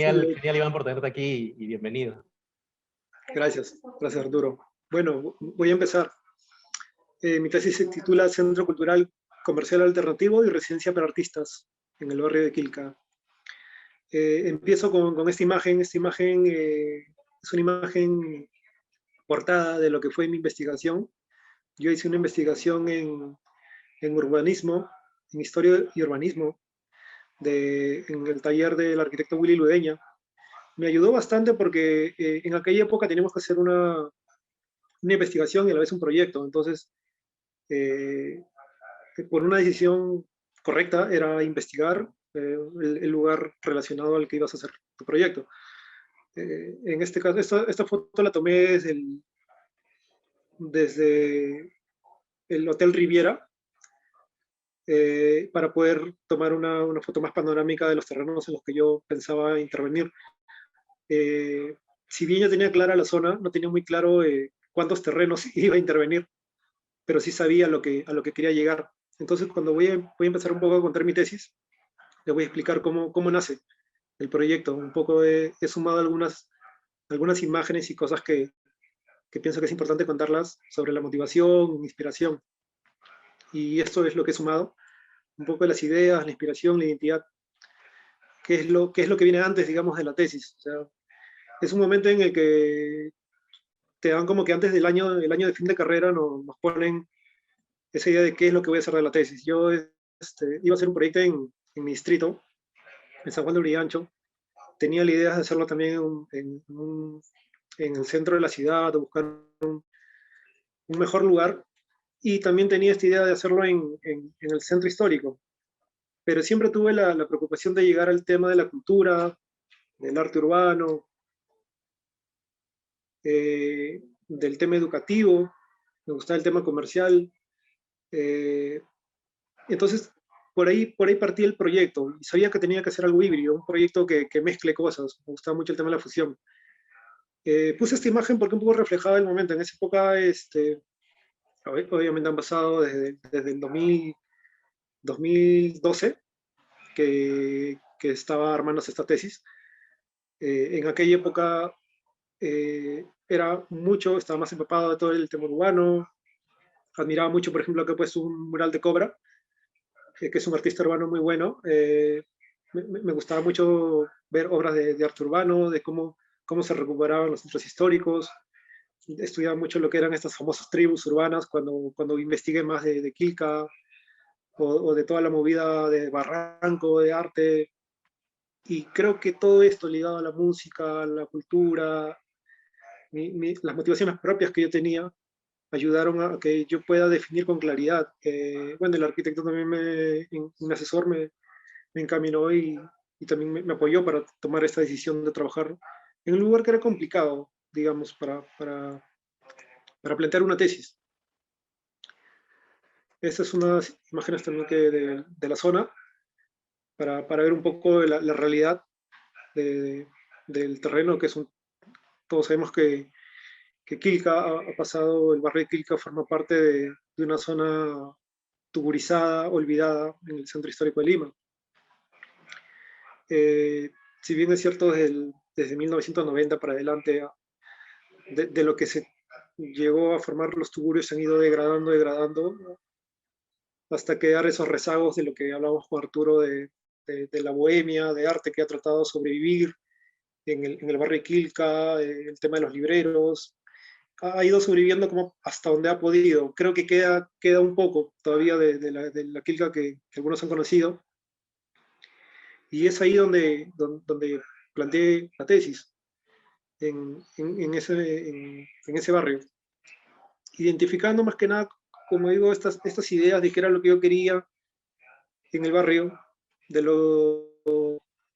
Genial, genial, Iván, por tenerte aquí y bienvenido. Gracias, gracias Arturo. Bueno, voy a empezar. Mi tesis se titula Centro Cultural Comercial Alternativo y Residencia para Artistas en el barrio de Quilca. Empiezo con esta imagen. Esta imagen es una imagen portada de lo que fue mi investigación. Yo hice una investigación en urbanismo, en historia y urbanismo, en el taller del arquitecto Willy Ludeña. Me ayudó bastante porque en aquella época teníamos que hacer una investigación y a la vez un proyecto. Entonces, por una decisión correcta era investigar el lugar relacionado al que ibas a hacer tu proyecto. En este caso, esta foto la tomé desde el Hotel Riviera para poder tomar una foto más panorámica de los terrenos en los que yo pensaba intervenir. Si bien ya tenía clara la zona, no tenía muy claro cuántos terrenos iba a intervenir, pero sí sabía a lo que quería llegar. Entonces, cuando voy a empezar un poco a contar mi tesis, les voy a explicar cómo nace el proyecto. Un poco he sumado algunas imágenes y cosas que pienso que es importante contarlas sobre la motivación, inspiración. Y esto es lo que he sumado. Un poco de las ideas, la inspiración, la identidad. ¿Qué es lo que viene antes, digamos, de la tesis? O sea, es un momento en el que te dan como que antes del año de fin de carrera nos ponen esa idea de qué es lo que voy a hacer de la tesis. Yo iba a hacer un proyecto en mi distrito, en San Juan de Urigancho. Tenía la idea de hacerlo también en el centro de la ciudad, de buscar un mejor lugar. Y también tenía esta idea de hacerlo en el centro histórico. Pero siempre tuve la preocupación de llegar al tema de la cultura, del arte urbano, del tema educativo. Me gustaba el tema comercial. Entonces, por ahí partí el proyecto y sabía que tenía que hacer algo híbrido, un proyecto que mezcle cosas. Me gustaba mucho el tema de la fusión. Puse esta imagen porque un poco reflejaba el momento. En esa época, obviamente han pasado desde el 2012 que estaba armándose esta tesis. En aquella época estaba más empapado de todo el tema urbano. Admiraba mucho, por ejemplo, que he puesto un mural de Cobra, que es un artista urbano muy bueno. Me gustaba mucho ver obras de arte urbano, de cómo se recuperaban los centros históricos. Estudiaba mucho lo que eran estas famosas tribus urbanas cuando investigué más de Quilca o de toda la movida de Barranco, de arte. Y creo que todo esto ligado a la música, a la cultura, las motivaciones propias que yo tenía, ayudaron a que yo pueda definir con claridad. Bueno, el arquitecto también, un asesor, me encaminó y también me apoyó para tomar esta decisión de trabajar en un lugar que era complicado, digamos, para plantear una tesis. Estas son unas imágenes también de la zona, para ver un poco de la realidad del terreno, que todos sabemos que Quilca ha pasado, el barrio de Quilca forma parte de una zona tugurizada, olvidada en el centro histórico de Lima. Si bien es cierto, desde 1990 para adelante, de lo que se llegó a formar los tugurios se han ido degradando, hasta quedar esos rezagos de lo que hablábamos con Arturo de la bohemia, de arte que ha tratado de sobrevivir en el barrio de Quilca, el tema de los libreros. Ha ido sobreviviendo como hasta donde ha podido. Creo que queda un poco todavía de la Quilca que algunos han conocido. Y es ahí donde planteé la tesis, en ese barrio. Identificando más que nada, como digo, estas ideas de qué era lo que yo quería en el barrio.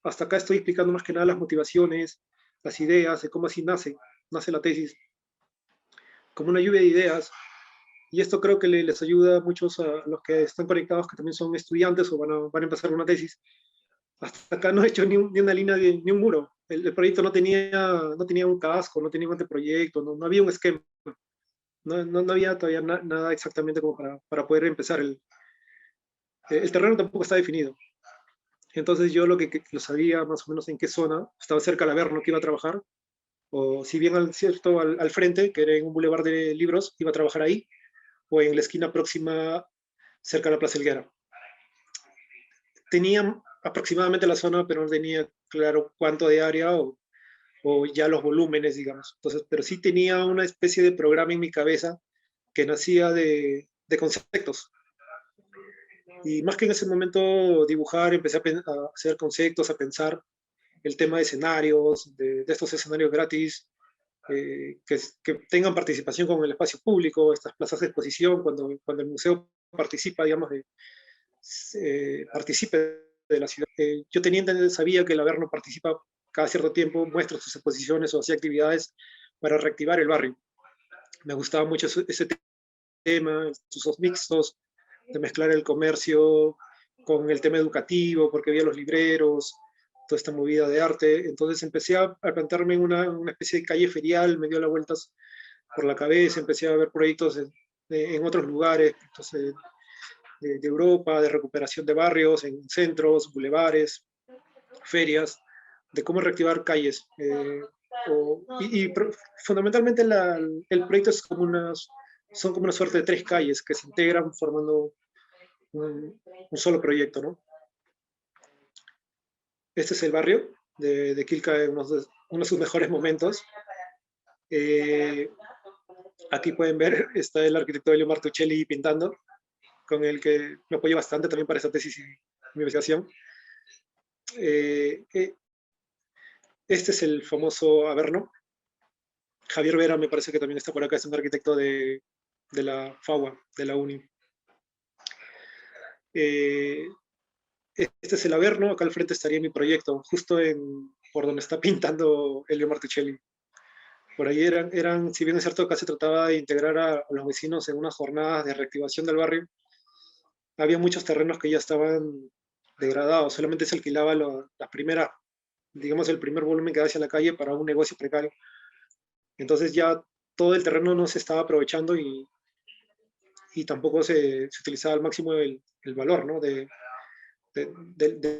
Hasta acá estoy explicando más que nada las motivaciones, las ideas, de cómo así nace la tesis, como una lluvia de ideas. Y esto creo que les ayuda a muchos, a los que están conectados, que también son estudiantes o van a empezar una tesis. Hasta acá no he hecho ni una línea, ni un muro. El proyecto no tenía un casco, no tenía un anteproyecto, no había un esquema. No había todavía nada exactamente como para poder empezar. El terreno tampoco está definido. Entonces yo lo sabía más o menos en qué zona, estaba cerca del Averno que iba a trabajar, o si bien al frente, que era en un bulevar de libros, iba a trabajar ahí, o en la esquina próxima, cerca de la Plaza Elguera. Tenía aproximadamente la zona, pero no tenía claro cuánto de área o ya los volúmenes, digamos. Entonces, pero sí tenía una especie de programa en mi cabeza que nacía de conceptos. Y más que en ese momento dibujar, empecé a hacer conceptos, a pensar el tema de escenarios, de estos escenarios gratis, que tengan participación con el espacio público, estas plazas de exposición, cuando el museo participa, digamos, participe de la ciudad. Yo sabía que el Averno participa cada cierto tiempo, muestra sus exposiciones o hacía actividades para reactivar el barrio. Me gustaba mucho ese tema, esos mixtos, de mezclar el comercio con el tema educativo, porque había los libreros, toda esta movida de arte. Entonces empecé a plantearme en una especie de calle ferial, me dio las vueltas por la cabeza, empecé a ver proyectos en otros lugares, entonces, de Europa, de recuperación de barrios, en centros, bulevares, ferias, de cómo reactivar calles. Fundamentalmente el proyecto son como una suerte de 3 calles que se integran formando un solo proyecto, ¿no? Este es el barrio de Quilca en uno de sus mejores momentos. Aquí pueden ver, está el arquitecto Elio Martuchelli pintando, con el que me apoyé bastante también para esta tesis y mi investigación. Este es el famoso Averno. Javier Vera me parece que también está por acá, es un arquitecto de la FAUA, de la UNI. Este es el Averno, acá al frente estaría mi proyecto, justo por donde está pintando Elio Martuchelli. Por ahí si bien es cierto que se trataba de integrar a los vecinos en unas jornadas de reactivación del barrio, había muchos terrenos que ya estaban degradados, solamente se alquilaba digamos, el primer volumen que da hacia la calle para un negocio precario. Entonces ya todo el terreno no se estaba aprovechando y tampoco se utilizaba al máximo el valor, ¿no? de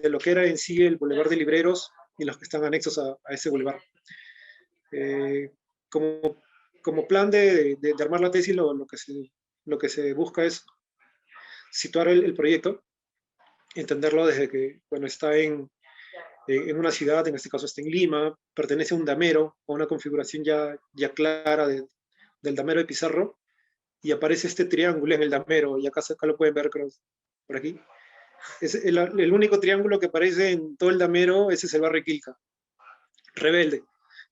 lo que era en sí el Boulevard de Libreros y los que están anexos a ese boulevard. Como plan de armar la tesis, lo que se busca es situar el proyecto, entenderlo desde que, bueno, está en una ciudad, en este caso está en Lima, pertenece a un damero, a una configuración ya clara del damero de Pizarro, y aparece este triángulo en el damero, y acá lo pueden ver, creo, por aquí. Es el único triángulo que aparece en todo el damero, ese es el barrio Quilca, rebelde.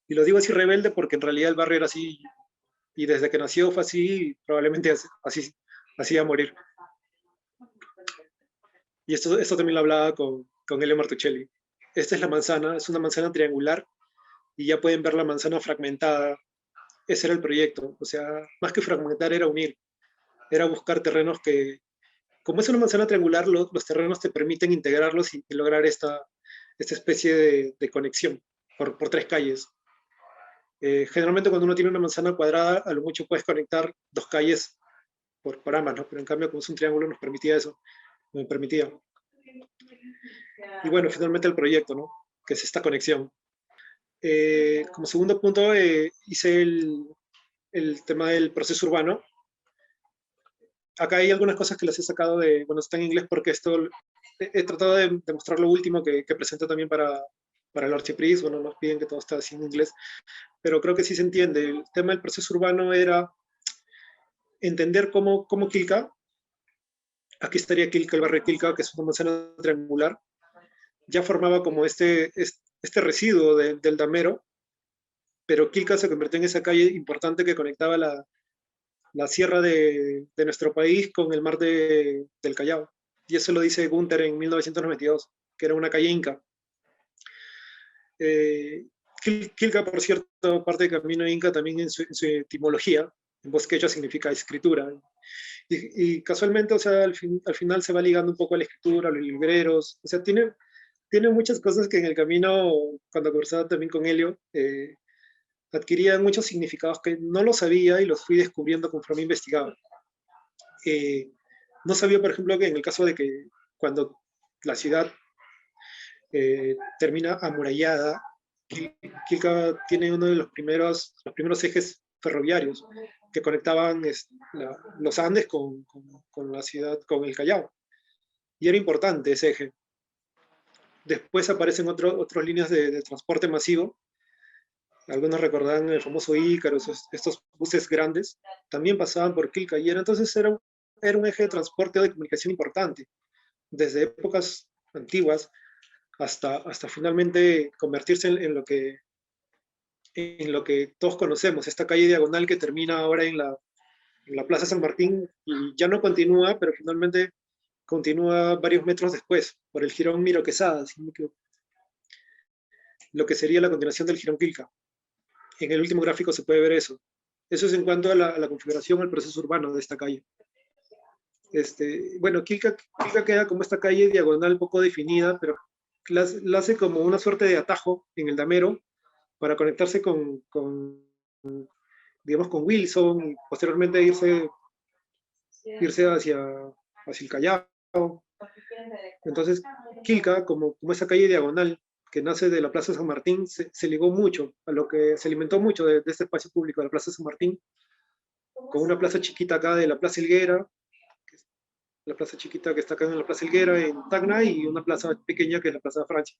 Y lo digo así rebelde porque en realidad el barrio era así, y desde que nació fue así, probablemente así iba a morir. Y esto también lo hablaba con Elio Martuchelli. Esta es la manzana, es una manzana triangular, y ya pueden ver la manzana fragmentada. Ese era el proyecto, o sea, más que fragmentar era unir, era buscar terrenos que, como es una manzana triangular, los terrenos te permiten integrarlos y lograr esta especie de conexión por 3 calles. Generalmente cuando uno tiene una manzana cuadrada, a lo mucho puedes conectar 2 calles por ambas, ¿no? Pero en cambio, como es un triángulo, nos permitía eso, me permitía. Y bueno, finalmente el proyecto, ¿no? Que es esta conexión. Como segundo punto, hice el tema del proceso urbano. Acá hay algunas cosas que las he sacado bueno, está en inglés porque he tratado de mostrar lo último que presento también para el Archipris. Bueno, nos piden que todo está así en inglés, pero creo que sí se entiende. El tema del proceso urbano era entender cómo Quilca, aquí estaría Quilca, el barrio Quilca, que es una manzana triangular, ya formaba como este residuo del damero, pero Quilca se convirtió en esa calle importante que conectaba la sierra de nuestro país con el mar del Callao. Y eso lo dice Gunther en 1992, que era una calle inca. Quilca, por cierto, parte del camino inca también en su etimología, en bosquecho significa escritura. Y casualmente, o sea, al final se va ligando un poco a la escritura, a los libreros, o sea, tiene muchas cosas que en el camino, cuando conversaba también con Helio, adquirían muchos significados que no lo sabía y los fui descubriendo conforme investigaba. No sabía, por ejemplo, que en el caso de que cuando la ciudad termina amurallada. Quilca tiene uno de los primeros ejes ferroviarios que conectaban los Andes con la ciudad, con el Callao. Y era importante ese eje. Después aparecen otras líneas de transporte masivo. Algunos recordarán el famoso Ícaro, estos buses grandes, también pasaban por Quilca. Y entonces era un eje de transporte o de comunicación importante, desde épocas antiguas hasta finalmente convertirse en lo que todos conocemos, esta calle diagonal que termina ahora en la Plaza San Martín y ya no continúa, pero finalmente continúa varios metros después, por el Jirón Miro Quesada, lo que sería la continuación del Jirón Quilca. En el último gráfico se puede ver eso. Eso es en cuanto a la configuración, al proceso urbano de esta calle. Bueno, Quilca queda como esta calle diagonal poco definida, pero la hace como una suerte de atajo en el damero para conectarse digamos, con Wilson y posteriormente irse hacia el Callao. Entonces, Quilca, como esa calle diagonal que nace de la Plaza San Martín, se ligó mucho a lo que se alimentó mucho de este espacio público de la Plaza San Martín, con una plaza chiquita acá de la Plaza Helguera, la plaza chiquita que está acá en la Plaza Helguera, en Tacna, y una plaza pequeña que es la Plaza de Francia.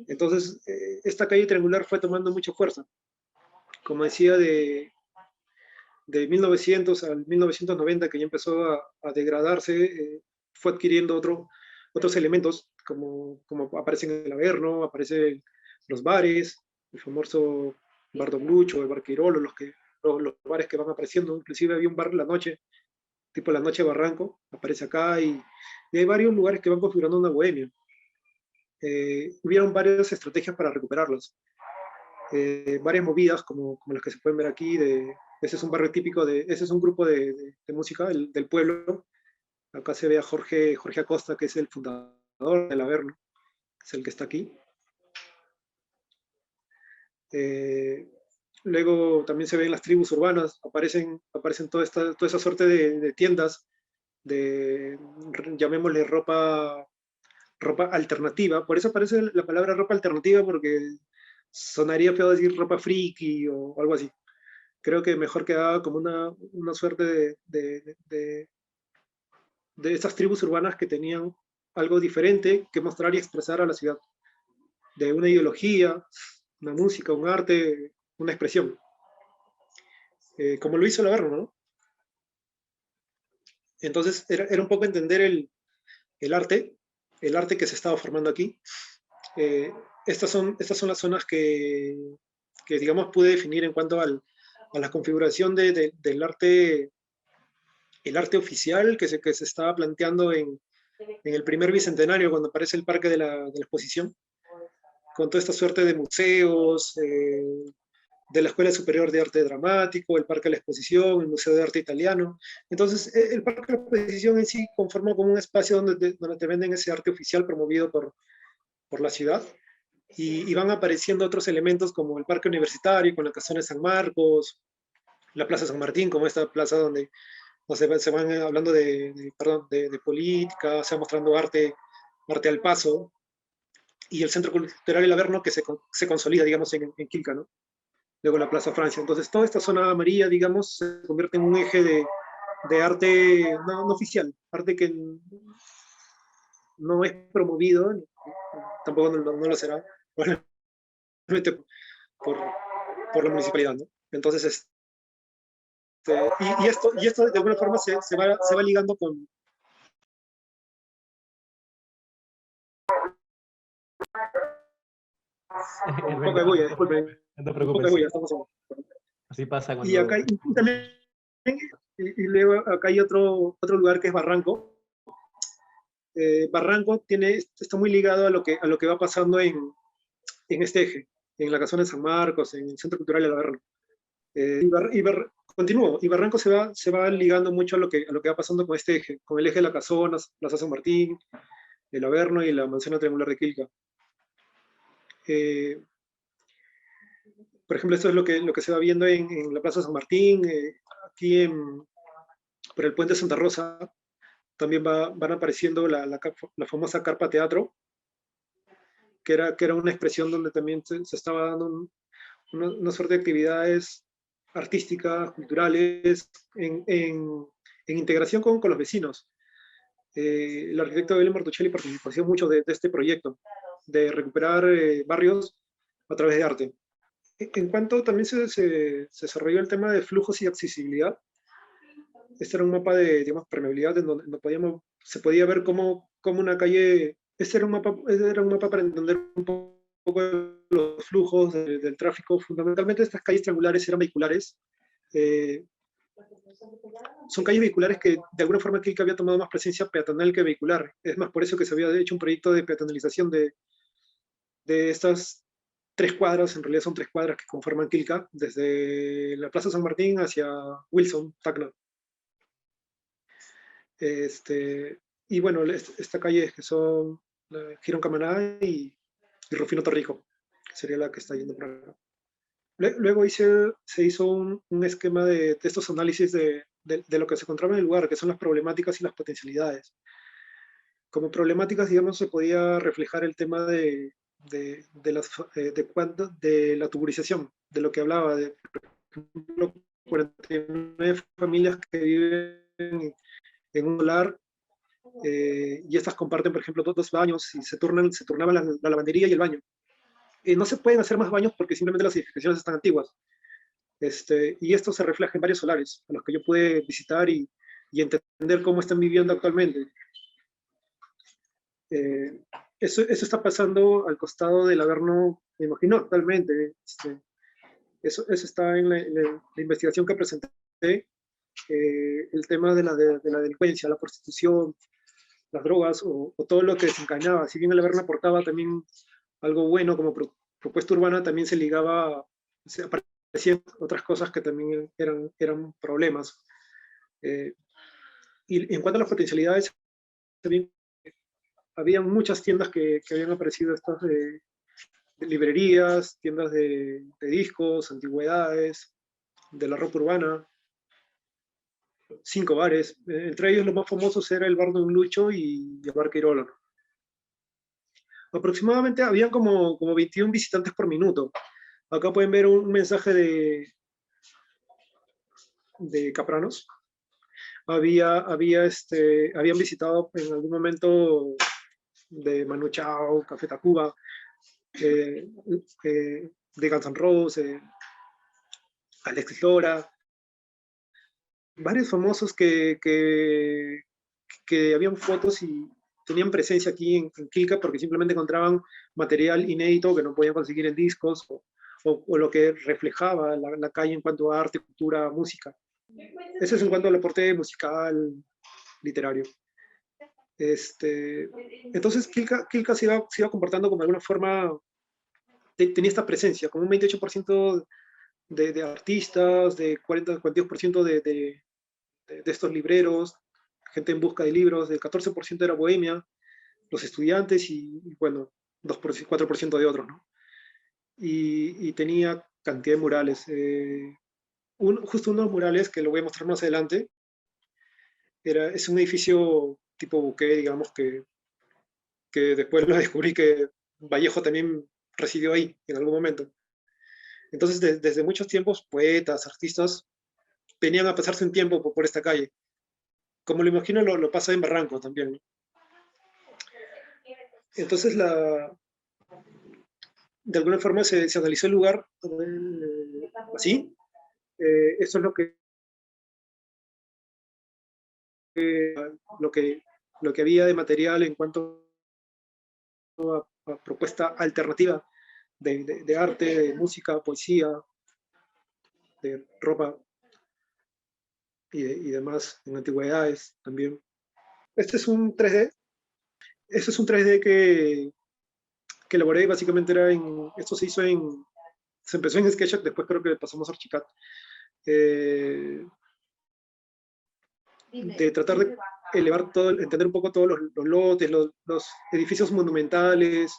Entonces, esta calle triangular fue tomando mucha fuerza. Como decía, de 1900 al 1990, que ya empezó a degradarse, fue adquiriendo otros elementos, como aparecen en el Averno, aparecen los bares, el famoso Bar Don Lucho, el Bar Quirolo, los bares que van apareciendo. Inclusive había un bar La Noche, tipo La Noche Barranco, aparece acá, y hay varios lugares que van configurando una bohemia. Hubieron varias estrategias para recuperarlos. Varias movidas, como las que se pueden ver aquí. Ese es un barrio típico, ese es un grupo de música del pueblo. Acá se ve a Jorge Acosta, que es el fundador del Averno, es el que está aquí. Luego también se ven las tribus urbanas, aparecen toda esa suerte de tiendas, llamémosle ropa alternativa. Por eso aparece la palabra ropa alternativa, porque sonaría feo decir ropa friki o algo así. Creo que mejor quedaba como una suerte de estas tribus urbanas que tenían algo diferente que mostrar y expresar a la ciudad, de una ideología, una música, un arte, una expresión, como lo hizo el Averno, ¿no? Entonces era un poco entender el arte que se estaba formando aquí. Estas son las zonas que digamos pude definir en cuanto a la configuración del arte, el arte oficial que se estaba planteando en el primer bicentenario, cuando aparece el Parque de la Exposición, con toda esta suerte de museos, de la Escuela Superior de Arte Dramático, el Parque de la Exposición, el Museo de Arte Italiano. Entonces, el Parque de la Exposición en sí conforma como un espacio donde te venden ese arte oficial promovido por la ciudad, y van apareciendo otros elementos como el Parque Universitario, con la Casona de San Marcos, la Plaza San Martín, como esta plaza donde se van hablando de política, se va mostrando arte al paso, y el Centro Cultural El Averno, que se consolida, digamos, en Quilca, ¿no? Luego la Plaza Francia. Entonces, toda esta zona amarilla, digamos, se convierte en un eje de arte no oficial, arte que no es promovido, tampoco no lo será, por la municipalidad, ¿no? Entonces, y esto de alguna forma se va ligando con... Un poco de bulla, disculpen. No te Un preocupes. poco de bulla, estamos en... Así pasa cuando... Y acá y también, y luego acá hay otro lugar que es Barranco. Barranco está muy ligado a lo que va pasando en este eje, en la Casona de San Marcos, en el Centro Cultural de la Averno. Continúo, y Barranco se va ligando mucho a lo que va pasando con este eje, con el eje de la Casona, Plaza San Martín, el Averno y la Manzana Triangular de Quilca. Por ejemplo, esto es lo que se va viendo en la Plaza San Martín, aquí por el Puente Santa Rosa. También van apareciendo la famosa carpa teatro, que era una expresión donde también se estaba dando una suerte de actividades artísticas, culturales, en integración con los vecinos. El arquitecto Abel Martuchelli participó mucho de este proyecto, de recuperar barrios a través de arte. En cuanto también se desarrolló el tema de flujos y accesibilidad, este era un mapa de, digamos, permeabilidad en donde se podía ver cómo una calle, este era un mapa para entender un poco los flujos del tráfico. Fundamentalmente estas calles triangulares eran vehiculares. Son calles vehiculares que de alguna forma Quilca había tomado más presencia peatonal que vehicular. Es más, por eso que se había hecho un proyecto de peatonalización de estas 3 cuadras, en realidad son 3 cuadras que conforman Quilca, desde la Plaza San Martín hacia Wilson, Tacna. Y bueno, esta calle que son Girón Camaná y Rufino Torrico, que sería la que está yendo por acá. Luego se hizo un esquema de estos análisis de lo que se encontraba en el lugar, que son las problemáticas y las potencialidades. Como problemáticas, digamos, se podía reflejar el tema de la tuburización, de lo que hablaba, de por ejemplo, 49 familias que viven en un solar, y estas comparten, por ejemplo, 2 baños y se turnaban la lavandería y el baño. No se pueden hacer más baños porque simplemente las edificaciones están antiguas. Y esto se refleja en varios solares a los que yo pude visitar y entender cómo están viviendo actualmente. Eso está pasando al costado del Averno, me imagino, actualmente. Eso está en la investigación que presenté, el tema de la delincuencia, la prostitución, las drogas o todo lo que desencadenaba. Si bien el Averno aportaba también algo bueno como propuesta urbana, también se ligaba, aparecían otras cosas que también eran problemas. Y en cuanto a las potencialidades, también había muchas tiendas que habían aparecido, estas de librerías, tiendas de discos, antigüedades, de la ropa urbana, 5 bares. Entre ellos los más famosos era el bar Don Lucho y el bar Quirolo. Aproximadamente habían como 21 visitantes por minuto. Acá pueden ver un mensaje de Capranos. Habían visitado en algún momento de Manu Chao, Café Tacuba, de Guns N' Roses, Alex Lora, varios famosos que habían fotos y tenían presencia aquí en Quilca porque simplemente encontraban material inédito que no podían conseguir en discos o lo que reflejaba la calle en cuanto a arte, cultura, música. Eso es en cuanto al aporte musical, literario. Entonces Quilca se iba comportando como de alguna forma, tenía esta presencia, como un 28% de artistas, de 42% de estos libreros, gente en busca de libros, del 14% era bohemia, los estudiantes y bueno, 4% de otros, ¿no? Y tenía cantidad de murales. Justo unos murales que lo voy a mostrar más adelante, es un edificio tipo buque, digamos, que después lo descubrí que Vallejo también residió ahí en algún momento. Entonces, desde muchos tiempos, poetas, artistas, venían a pasarse un tiempo por esta calle. Como lo imagino, lo pasa en Barranco también, ¿no? Entonces, de alguna forma se analizó el lugar así. Eso es lo que había de material en cuanto a propuesta alternativa de arte, de música, poesía, de ropa y demás, en antigüedades también. Este es un 3D. Este es un 3D que elaboré, básicamente esto se empezó en SketchUp, después creo que pasamos a Archicad. De tratar de elevar entender un poco todos los lotes, los edificios monumentales,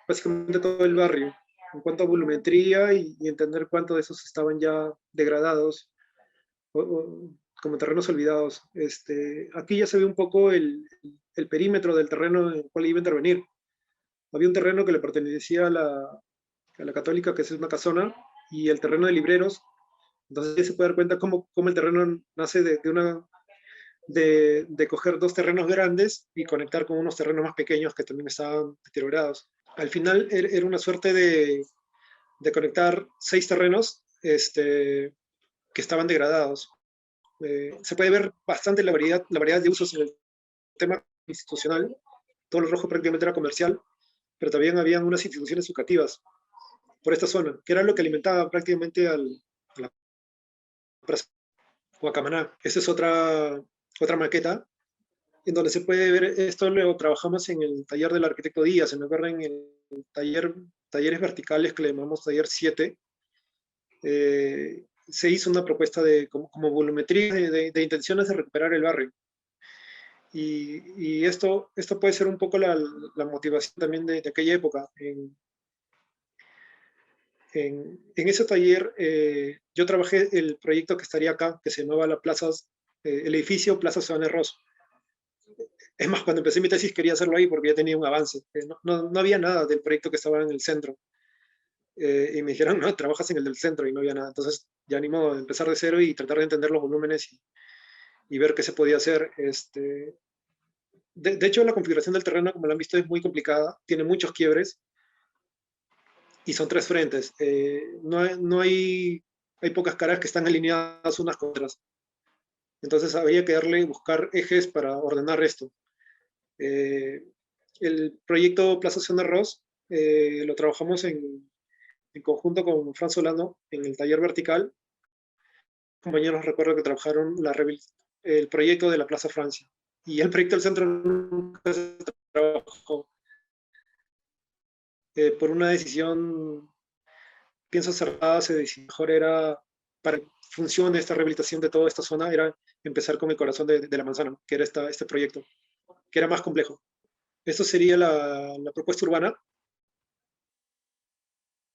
básicamente todo el barrio, en cuanto a volumetría y entender cuánto de esos estaban ya degradados o como terrenos olvidados. Aquí ya se ve un poco el perímetro del terreno en el cual iba a intervenir. Había un terreno que le pertenecía a la Católica, que es una casona, y el terreno de libreros. Entonces ahí se puede dar cuenta cómo el terreno nace de coger dos terrenos grandes y conectar con unos terrenos más pequeños que también estaban deteriorados. Al final era una suerte de conectar 6 terrenos que estaban degradados. Se puede ver bastante la variedad de usos en el tema institucional. Todo lo rojo prácticamente era comercial, pero también habían unas instituciones educativas por esta zona, que era lo que alimentaba prácticamente a la plaza Guacamaná. Esa es otra maqueta en donde se puede ver, esto lo trabajamos en el taller del arquitecto Díaz, se me acuerda en el talleres verticales que le llamamos taller 7, se hizo una propuesta como volumetría de intenciones de recuperar el barrio. Y esto puede ser un poco la motivación también de aquella época. En ese taller yo trabajé el proyecto que estaría acá, que se llamaba el edificio Plaza Sebane Rosso. Es más, cuando empecé mi tesis quería hacerlo ahí porque ya tenía un avance. No había nada del proyecto que estaba en el centro. Y me dijeron, no, trabajas en el del centro y no había nada. Entonces ya animo a empezar de cero y tratar de entender los volúmenes y ver qué se podía hacer. De hecho, la configuración del terreno, como lo han visto, es muy complicada. Tiene muchos quiebres y son 3 frentes. Hay pocas caras que están alineadas unas con otras. Entonces había que buscar ejes para ordenar esto. El proyecto Plaza Sebane Rosso lo trabajamos en conjunto con Fran Solano en el taller vertical. Compañeros recuerdo que trabajaron el proyecto de la Plaza Francia. Y el proyecto del centro nunca se trabajó. Por una decisión, pienso acertada, se decidió mejor era, para que funcione esta rehabilitación de toda esta zona, era empezar con el corazón de la manzana, que era este proyecto, que era más complejo. Esto sería la propuesta urbana,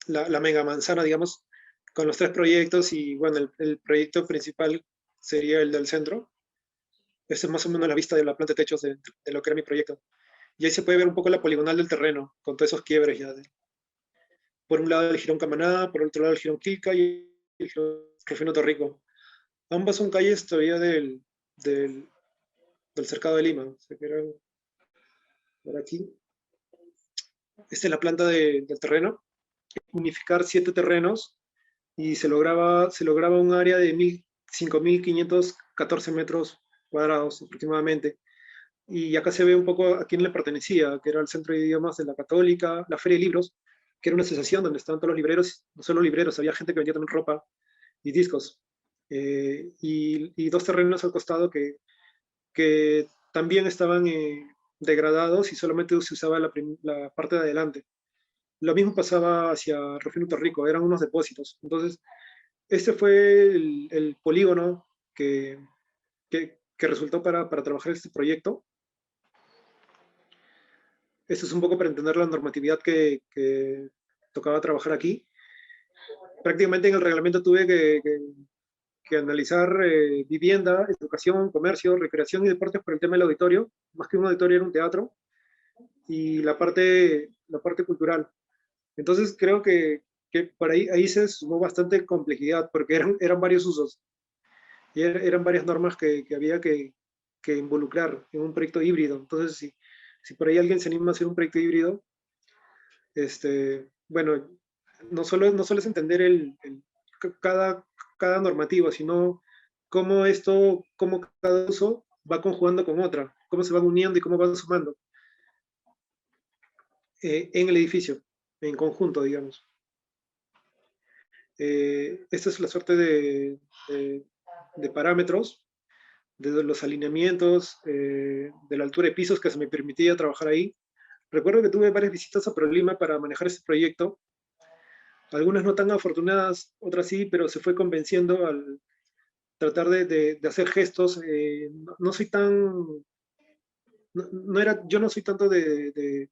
la mega manzana, digamos, con los 3 proyectos y bueno, el proyecto principal sería el del centro. Esta es más o menos la vista de la planta de techos de lo que era mi proyecto. Y ahí se puede ver un poco la poligonal del terreno, con todos esos quiebres ya. Por un lado el Jirón Camaná, por el otro lado el Jirón Quilca y el Jirón Rufino Torrico. Ambas son calles todavía del cercado de Lima. O sea, que eran por aquí. Esta es la planta del terreno. Unificar 7 terrenos y se lograba un área de 5.514 metros cuadrados aproximadamente. Y acá se ve un poco a quién le pertenecía, que era el Centro de Idiomas de la Católica, la Feria de Libros, que era una asociación donde estaban todos los libreros, no solo libreros, había gente que vendía también ropa y discos. Y 2 terrenos al costado que también estaban degradados y solamente se usaba la parte de adelante. Lo mismo pasaba hacia Rufino Torrico, eran unos depósitos. Entonces, este fue el polígono que resultó para trabajar este proyecto. Esto es un poco para entender la normatividad que tocaba trabajar aquí. Prácticamente en el reglamento tuve que analizar vivienda, educación, comercio, recreación y deportes por el tema del auditorio. Más que un auditorio era un teatro. Y la parte cultural. Entonces creo que por ahí se sumó bastante complejidad, porque eran varios usos. Y eran varias normas que había que involucrar en un proyecto híbrido. Entonces, si por ahí alguien se anima a hacer un proyecto híbrido, bueno, no solo es entender cada normativa, sino cómo cada uso va conjugando con otra, cómo se van uniendo y cómo van sumando en el edificio, en conjunto, digamos. Esta es la suerte de parámetros, de los alineamientos, de la altura de pisos que se me permitía trabajar ahí. Recuerdo que tuve varias visitas a ProLima para manejar este proyecto, algunas no tan afortunadas, otras sí, pero se fue convenciendo al tratar de hacer gestos. No soy tan... yo no soy tanto de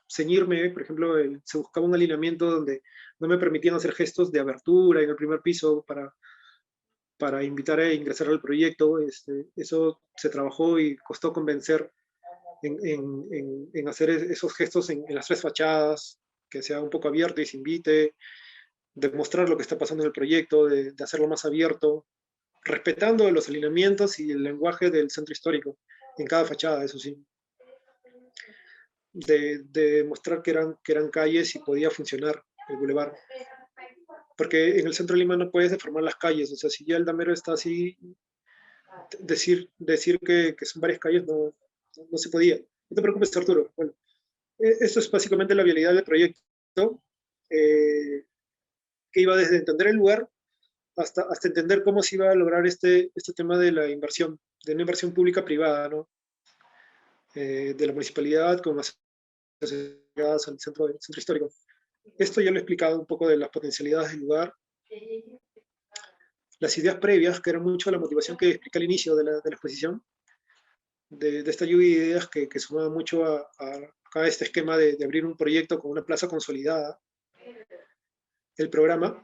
ceñirme, por ejemplo, se buscaba un alineamiento donde no me permitían hacer gestos de abertura en el primer piso para invitar a ingresar al proyecto. Eso se trabajó y costó convencer en hacer esos gestos en las tres fachadas, que sea un poco abierto y se invite, de mostrar lo que está pasando en el proyecto, de hacerlo más abierto, respetando los alineamientos y el lenguaje del centro histórico, en cada fachada, eso sí. De mostrar que eran calles y podía funcionar el bulevar. Porque en el centro de Lima no puedes deformar las calles, o sea, si ya el damero está así, decir que son varias calles no, no se podía. No te preocupes, Arturo. Bueno, esto es básicamente la vialidad del proyecto, que iba desde entender el lugar hasta entender cómo se iba a lograr este tema de la inversión, de una inversión pública-privada, ¿no? De la municipalidad con las asociadas al centro histórico. Esto ya lo he explicado un poco de las potencialidades del lugar. Las ideas previas, que eran mucho la motivación que expliqué al inicio de la exposición, de esta lluvia de ideas que sumaba mucho a este esquema de abrir un proyecto con una plaza consolidada. El programa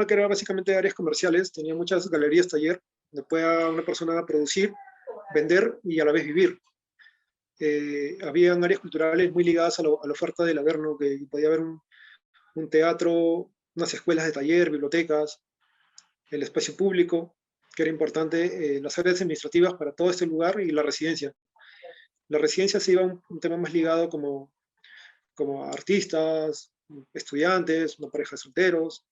que era básicamente áreas comerciales, tenía muchas galerías, taller, donde pueda una persona producir, vender y a la vez vivir. Habían áreas culturales muy ligadas a la oferta del Averno, que podía haber un teatro, unas escuelas de taller, bibliotecas, el espacio público, que era importante, las áreas administrativas para todo este lugar y la residencia. La residencia se iba a un tema más ligado como artistas, estudiantes, una pareja de solteros,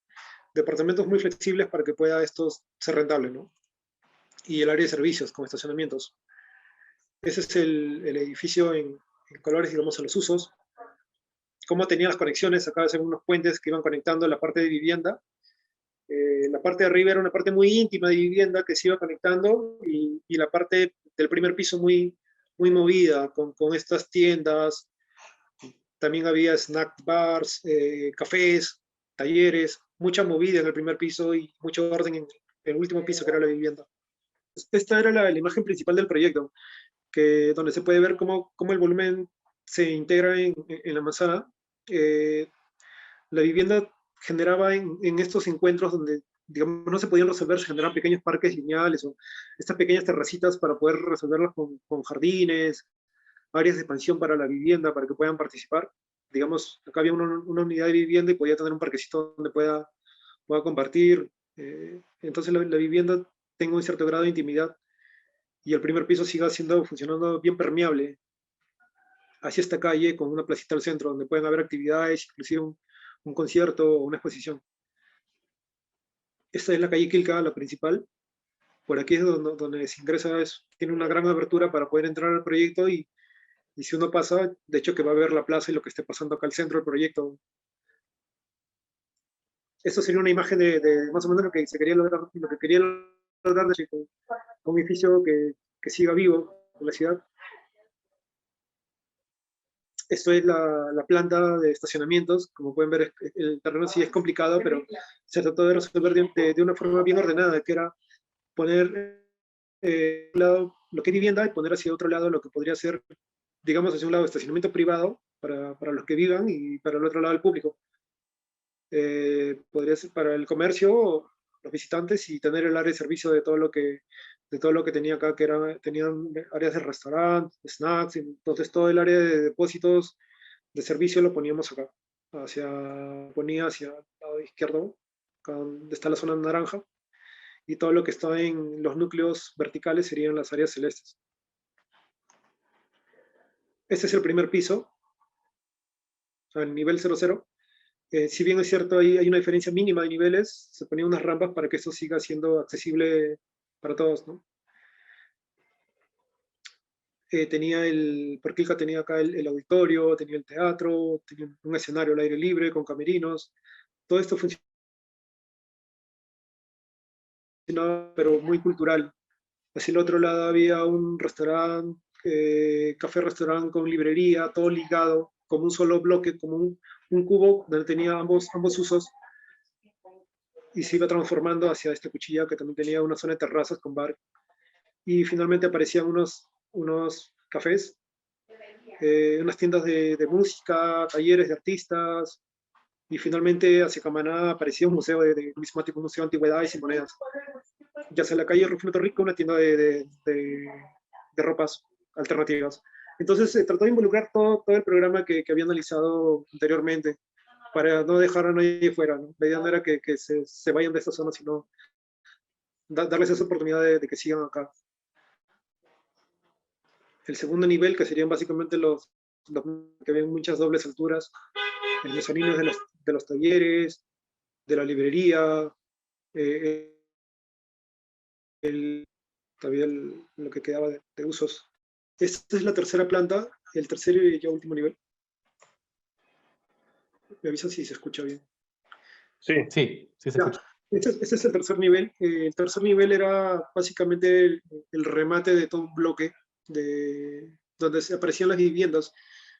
departamentos muy flexibles para que pueda esto ser rentable, ¿no? Y el área de servicios con estacionamientos. Ese es el edificio en colores, digamos, a los usos. Cómo tenía las conexiones, acá hacen unos puentes que iban conectando la parte de vivienda. La parte de arriba era una parte muy íntima de vivienda que se iba conectando y la parte del primer piso muy, muy movida, con estas tiendas. También había snack bars, cafés, talleres, mucha movida en el primer piso y mucho orden en el último piso, que era la vivienda. Esta era la imagen principal del proyecto, donde se puede ver cómo el volumen se integra en la manzana. La vivienda generaba en estos encuentros donde, digamos, no se podían resolver, se generaban pequeños parques lineales o estas pequeñas terracitas para poder resolverlos con jardines, áreas de expansión para la vivienda, para que puedan participar. Digamos, acá había una unidad de vivienda y podía tener un parquecito donde pueda compartir. Entonces la vivienda tenga un cierto grado de intimidad y el primer piso siga funcionando bien permeable hacia esta calle con una placita al centro donde pueden haber actividades, inclusive un concierto o una exposición. Esta es la calle Quilca, la principal. Por aquí es donde se ingresa, tiene una gran abertura para poder entrar al proyecto y si uno pasa, de hecho que va a ver la plaza y lo que esté pasando acá al centro del proyecto. Esto sería una imagen de más o menos lo que se quería lograr, lo que quería lograr con un edificio que siga vivo en la ciudad. Esto es la planta de estacionamientos. Como pueden ver, el terreno sí es complicado, pero se trató de resolver de una forma bien ordenada, que era poner un lado lo que es vivienda y poner hacia otro lado lo que podría ser, digamos, hacia un lado estacionamiento privado para los que vivan y para el otro lado el público. Podría ser para el comercio, los visitantes, y tener el área de servicio de todo lo que tenía acá, tenían áreas de restaurante, snacks, entonces todo el área de depósitos de servicio lo poníamos acá, ponía hacia el lado izquierdo, acá donde está la zona naranja, y todo lo que está en los núcleos verticales serían las áreas celestes. Este es el primer piso, al nivel 00. Si bien es cierto, hay una diferencia mínima de niveles, se ponían unas rampas para que esto siga siendo accesible para todos, ¿no? Porquilca tenía acá el auditorio, tenía el teatro, tenía un escenario al aire libre con camerinos. Todo esto funcionaba, pero muy cultural. Hacia el otro lado había un restaurante, café-restaurante con librería, todo ligado, como un solo bloque, como un cubo donde tenía ambos usos, y se iba transformando hacia esta cuchilla que también tenía una zona de terrazas con bar. Y finalmente aparecían unos cafés, unas tiendas de música, talleres de artistas, y finalmente hacia Camaná aparecía un museo de numismático, un museo de antigüedades y monedas. Ya sea en la calle Rufino Torrico, una tienda de ropas alternativas. Entonces se trató de involucrar todo el programa que había analizado anteriormente, para no dejar a nadie fuera, ¿no? La idea no era que se vayan de esta zona, sino darles esa oportunidad de que sigan acá. El segundo nivel, que serían básicamente los que ven muchas dobles alturas, el mezanino de los talleres, de la librería, eh, todavía lo que quedaba de usos. Esta es la tercera planta, el tercer y ya último nivel. Me avisa si se escucha bien. Sí, sí, sí se escucha. Este es el tercer nivel. El tercer nivel era básicamente el remate de todo un bloque donde se aparecían las viviendas.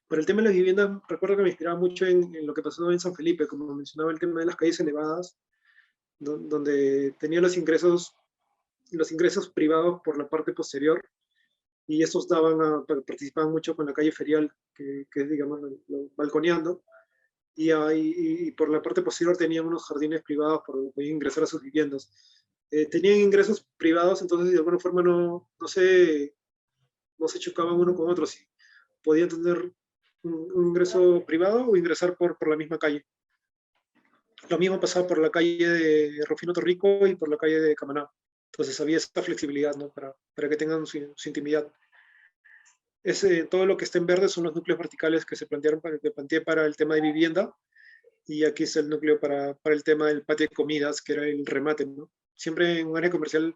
Para el tema de las viviendas, recuerdo que me inspiraba mucho en lo que pasó en San Felipe, como mencionaba el tema de las calles elevadas, donde tenía los ingresos privados por la parte posterior, y estos participaban mucho con la calle ferial, que es, digamos, balconeando, y por la parte posterior tenían unos jardines privados por donde podían ingresar a sus viviendas. Tenían ingresos privados, entonces de alguna forma no se chocaban uno con otro, si podían tener un ingreso privado o ingresar por la misma calle. Lo mismo pasaba por la calle de Rufino Torrico y por la calle de Camaná. Entonces había esa flexibilidad, ¿no? Para que tengan su intimidad. Todo lo que está en verde son los núcleos verticales que planteé para el tema de vivienda, y aquí está el núcleo para el tema del patio de comidas, que era el remate, ¿no? Siempre en un área comercial,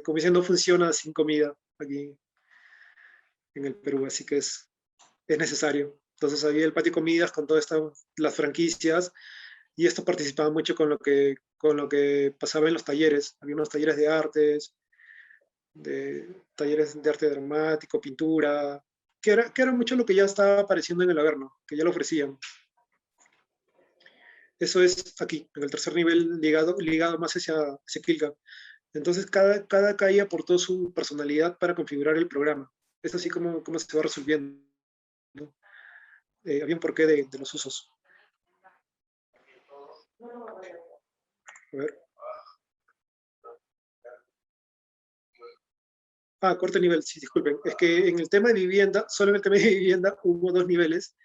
como dicen, no funciona sin comida aquí en el Perú, así que es necesario. Entonces había el patio de comidas con todas las franquicias, y esto participaba mucho con lo que pasaba en los talleres. Había unos talleres de artes, talleres de arte dramático, pintura, que era mucho lo que ya estaba apareciendo en el Averno, que ya lo ofrecían. Eso es aquí, en el tercer nivel, ligado más hacia Quilca. Entonces, cada calle aportó su personalidad para configurar el programa. Es así como se va resolviendo. Había un porqué de los usos. A ver. Corte nivel, sí, disculpen. Es que en el tema de vivienda, solo en el tema de vivienda hubo 2 niveles,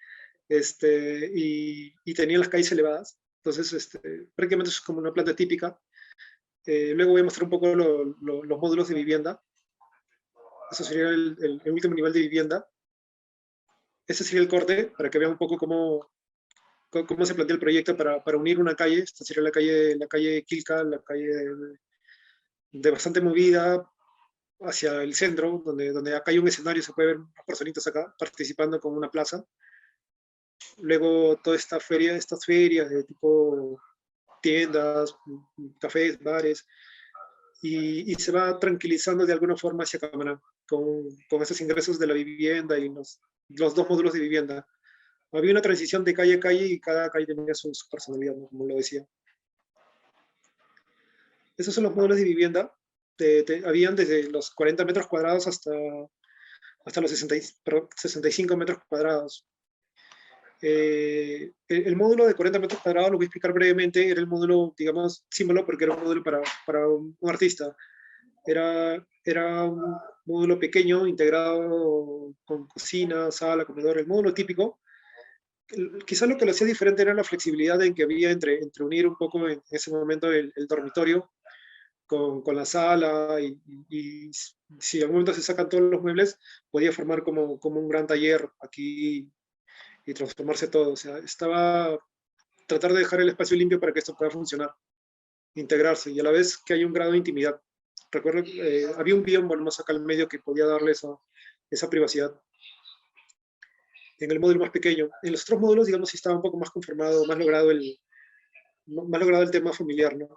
y tenían las calles elevadas. Entonces, prácticamente es como una planta típica. Luego voy a mostrar un poco los módulos de vivienda. Eso sería el último nivel de vivienda. Ese sería el corte, para que vean un poco cómo se plantea el proyecto para unir una calle. Esta sería la calle Quilca, la calle de bastante movida hacia el centro, donde acá hay un escenario, se puede ver unas personitas acá participando con una plaza. Luego toda estas ferias de tipo tiendas, cafés, bares, y se va tranquilizando de alguna forma hacia Camaná, con esos ingresos de la vivienda y los 2 módulos de vivienda. Había una transición de calle a calle, y cada calle tenía su personalidad, ¿no? Como lo decía. Esos son los módulos de vivienda. Habían desde los 40 metros cuadrados hasta los 65 metros cuadrados. El módulo de 40 metros cuadrados, lo voy a explicar brevemente, era el módulo, digamos, símbolo, porque era un módulo para un artista. Era un módulo pequeño, integrado con cocina, sala, comedor, el módulo típico. Quizás lo que lo hacía diferente era la flexibilidad en que había entre unir un poco en ese momento el dormitorio con la sala, y si en algún momento se sacan todos los muebles, podía formar como un gran taller aquí y transformarse todo. O sea, tratar de dejar el espacio limpio para que esto pueda funcionar, integrarse, y a la vez que haya un grado de intimidad. Recuerdo, había un biombo más acá al medio que podía darle esa privacidad. En el módulo más pequeño. En los otros módulos, digamos, sí estaba un poco más conformado, más logrado el tema familiar, ¿no?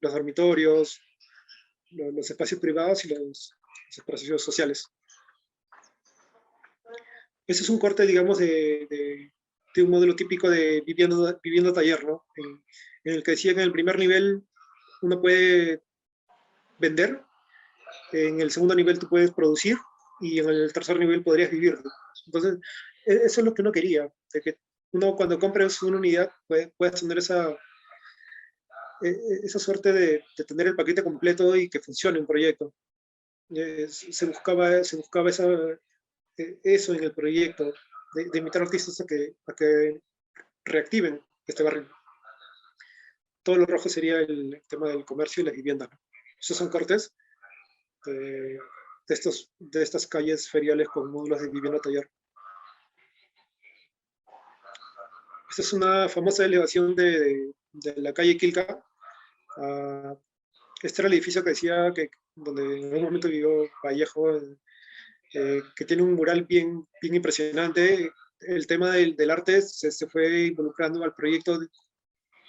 Los dormitorios, los espacios privados y los espacios sociales. Ese es un corte, digamos, de un modelo típico de vivienda taller, ¿no? En el que decía que en el primer nivel uno puede vender, en el segundo nivel tú puedes producir, y en el tercer nivel podrías vivir, ¿no? Entonces, eso es lo que uno quería, de que uno, cuando compres una unidad, puedas tener esa suerte de tener el paquete completo y que funcione un proyecto. se buscaba eso en el proyecto, de invitar artistas a que reactiven este barrio. Todo lo rojo sería el tema del comercio y la vivienda, ¿no? Esos son cortes de estas calles feriales con módulos de vivienda taller. Esta es una famosa elevación de la calle Quilca. Este era el edificio que decía que donde en algún momento vivió Vallejo, que tiene un mural bien impresionante. El tema del arte se fue involucrando al proyecto,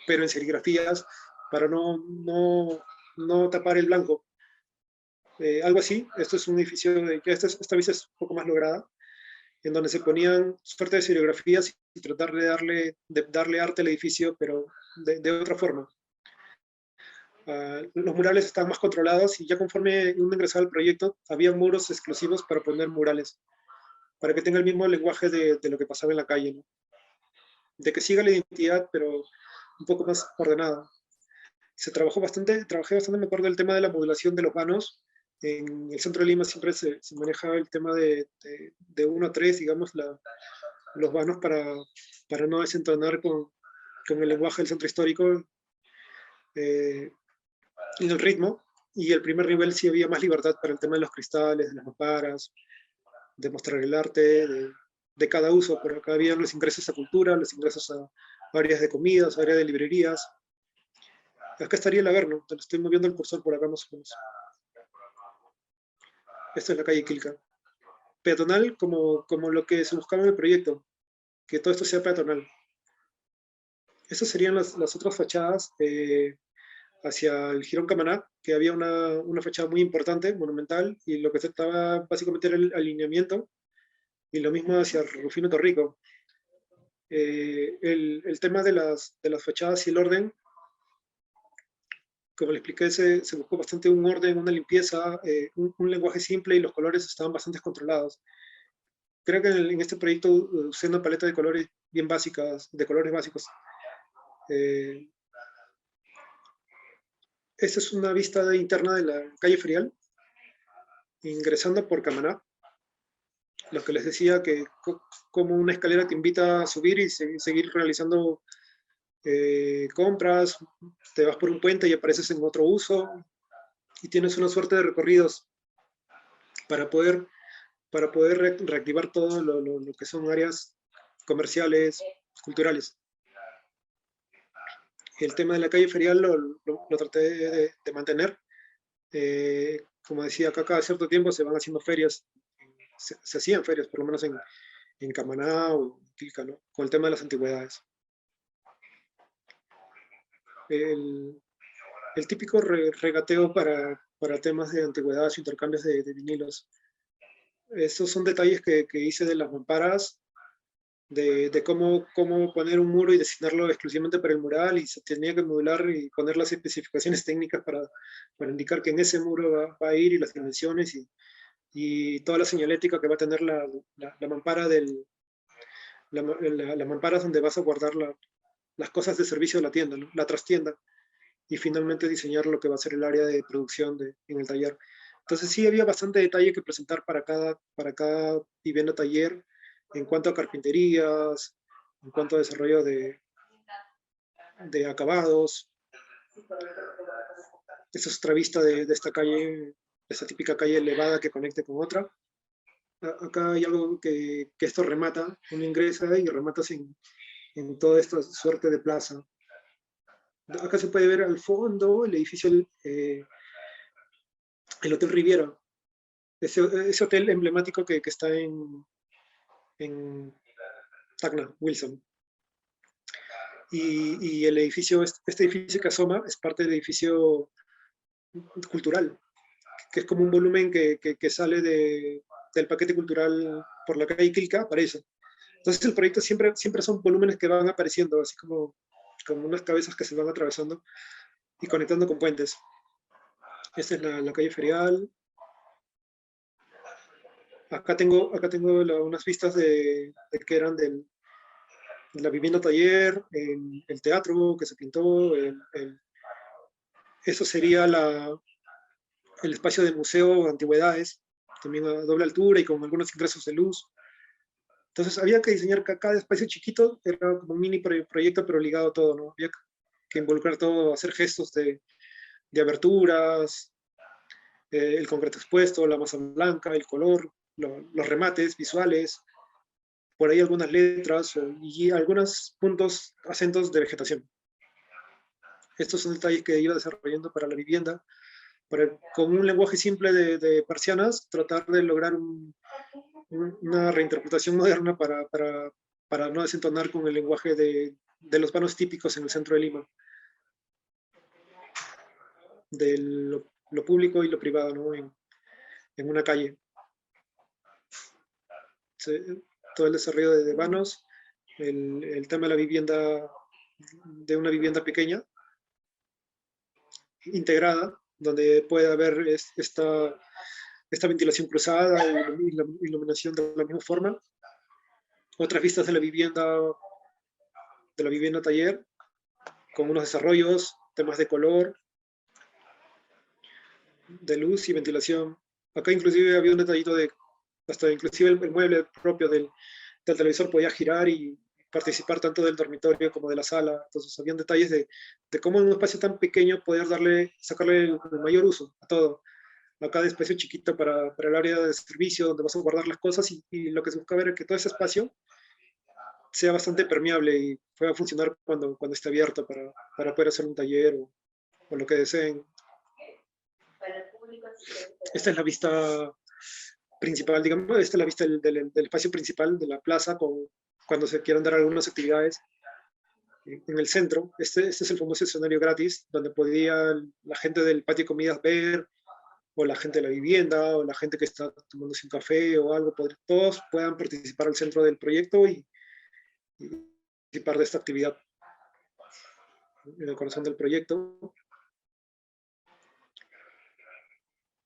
pero en serigrafías, para no tapar el blanco. Algo así. Esto es un edificio, esta vez es un poco más lograda, en donde se ponían suerte de serigrafías y tratar de darle arte al edificio, pero de otra forma. Los murales estaban más controlados y ya conforme uno ingresaba al proyecto, había muros exclusivos para poner murales, para que tenga el mismo lenguaje de lo que pasaba en la calle, ¿no? De que siga la identidad, pero un poco más ordenada. Trabajé bastante, me acuerdo, del tema de la modulación de los vanos. En el centro de Lima siempre se manejaba el tema de 1 a 3, digamos, los vanos para no desentonar con el lenguaje del centro histórico y el ritmo. Y el primer nivel sí había más libertad para el tema de los cristales, de las mamparas, de mostrar el arte, de cada uso. Pero acá había los ingresos a cultura, los ingresos a áreas de comidas, áreas de librerías. Acá estaría el Averno, te lo estoy moviendo el cursor por acá más o menos. Esta es la calle Quilca. Peatonal como lo que se buscaba en el proyecto, que todo esto sea peatonal. Esas serían las otras fachadas hacia el Jirón Camaná, que había una fachada muy importante, monumental, y lo que se trataba básicamente era el alineamiento, y lo mismo hacia Rufino Torrico. El tema de las fachadas y el orden, como le expliqué, se buscó bastante un orden, una limpieza, un lenguaje simple, y los colores estaban bastante controlados. Creo que en este proyecto usé una paleta de colores bien básicas, de colores básicos. Esta es una vista interna de la calle Ferial, ingresando por Camaná. Lo que les decía, que como una escalera te invita a subir y seguir realizando compras, te vas por un puente y apareces en otro uso, y tienes una suerte de recorridos para poder reactivar todo lo que son áreas comerciales, culturales. El tema de la calle ferial lo traté de mantener. Como decía, acá cada cierto tiempo se van haciendo ferias, se hacían ferias, por lo menos en Camaná o en Quilca, ¿no? Con el tema de las antigüedades. El típico regateo para temas de antigüedades, intercambios de vinilos. Esos son detalles que hice de las mamparas, de cómo poner un muro y destinarlo exclusivamente para el mural, y se tenía que modular y poner las especificaciones técnicas para indicar que en ese muro va a ir, y las dimensiones y toda la señalética que va a tener la mampara la mampara donde vas a guardar las cosas de servicio de la tienda, ¿no? La trastienda, y finalmente diseñar lo que va a ser el área de producción en el taller. Entonces sí había bastante detalle que presentar para cada vivienda taller, en cuanto a carpinterías, en cuanto a desarrollo de acabados. Esa es otra vista de esta calle, esta típica calle elevada que conecte con otra. Acá hay algo que esto remata, uno ingresa y rematas en toda esta suerte de plaza. Acá se puede ver al fondo el edificio, el Hotel Riviera, ese hotel emblemático que está en Tacna, Wilson. Y el edificio, este edificio que asoma, es parte del edificio cultural, que es como un volumen que sale del paquete cultural por la calle Quilca, para eso. Entonces el proyecto siempre son volúmenes que van apareciendo, así como unas cabezas que se van atravesando y conectando con puentes. Esta es la calle Ferial. Acá tengo unas vistas de que eran de la vivienda taller, el teatro que se pintó, eso sería el espacio del museo de antigüedades, también a doble altura y con algunos ingresos de luz. Entonces había que diseñar cada espacio chiquito, era como un mini proyecto, pero ligado a todo, ¿no? Había que involucrar todo, hacer gestos de aberturas, el concreto expuesto, la masa blanca, el color, los remates visuales, por ahí algunas letras y algunos puntos, acentos de vegetación. Estos son detalles que iba desarrollando para la vivienda, con un lenguaje simple de persianas, tratar de lograr una reinterpretación moderna para no desentonar con el lenguaje de los vanos típicos en el centro de Lima, de lo público y lo privado, ¿no? En una calle. Todo el desarrollo de vanos, el tema de la vivienda, de una vivienda pequeña, integrada, donde puede haber esta ventilación cruzada y la iluminación de la misma forma. Otras vistas de la vivienda taller, con unos desarrollos, temas de color, de luz y ventilación. Acá inclusive había un detallito hasta inclusive el mueble propio del televisor podía girar y participar tanto del dormitorio como de la sala. Entonces habían detalles de cómo en un espacio tan pequeño poder sacarle el mayor uso a todo. Acá de espacio chiquito para el área de servicio, donde vas a guardar las cosas y lo que se busca ver es que todo ese espacio sea bastante permeable y pueda funcionar cuando esté abierto para poder hacer un taller o lo que deseen. Esta es la vista principal, digamos, esta es la vista del espacio principal de la plaza cuando se quieran dar algunas actividades en el centro. Este es el famoso escenario gratis, donde podía la gente del patio de comidas ver, o la gente de la vivienda, o la gente que está tomándose un café o algo, todos puedan participar al centro del proyecto y participar de esta actividad en el corazón del proyecto.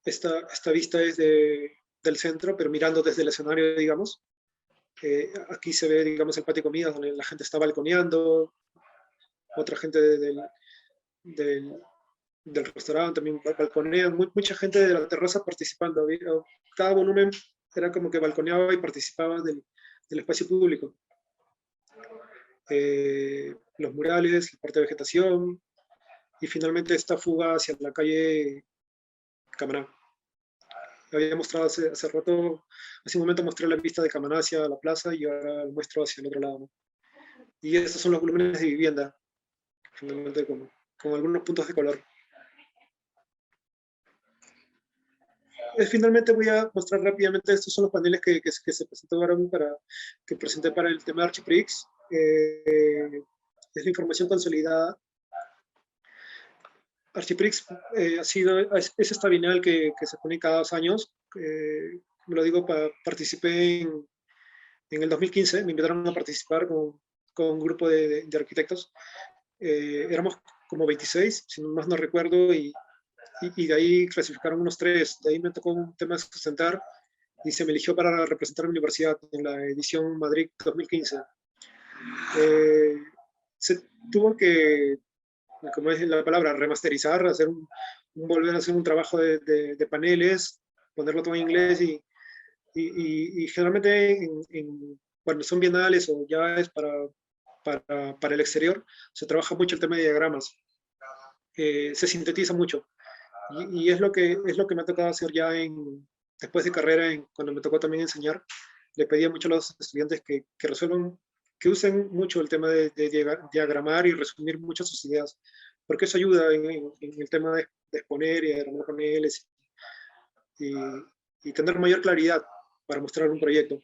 Esta vista es del centro, pero mirando desde el escenario, digamos. Aquí se ve, digamos, el patio de comidas, donde la gente está balconeando, otra gente del restaurante también balconean, mucha gente de la terraza participando. Cada volumen era como que balconeaba y participaba del espacio público. Los murales, la parte de vegetación, y finalmente esta fuga hacia la calle Camaná. Había mostrado hace rato, hace un momento mostré la vista de Camaná hacia la plaza y ahora muestro hacia el otro lado, ¿no? Y estos son los volúmenes de vivienda, finalmente con algunos puntos de color. Finalmente voy a mostrar rápidamente, estos son los paneles que se presentaron que presenté para el tema de Archiprix. Es la información consolidada. Archiprix es esta bienal que se pone cada 2 años. Me lo digo, participé en el 2015, me invitaron a participar con un grupo de arquitectos. Éramos como 26, si más no recuerdo, y de ahí clasificaron unos 3. De ahí me tocó un tema de sustentar y se me eligió para representar a mi universidad en la edición Madrid 2015. Se tuvo que, como es la palabra, remasterizar, volver a hacer un trabajo de paneles, ponerlo todo en inglés y generalmente cuando son bienales o ya es para el exterior, se trabaja mucho el tema de diagramas. Se sintetiza mucho. Y es lo que me ha tocado hacer ya después de carrera, cuando me tocó también enseñar. Le pedía mucho a los estudiantes que resuelvan, que usen mucho el tema de diagramar y resumir muchas sus ideas, porque eso ayuda en el tema de exponer y diagramar paneles y tener mayor claridad para mostrar un proyecto.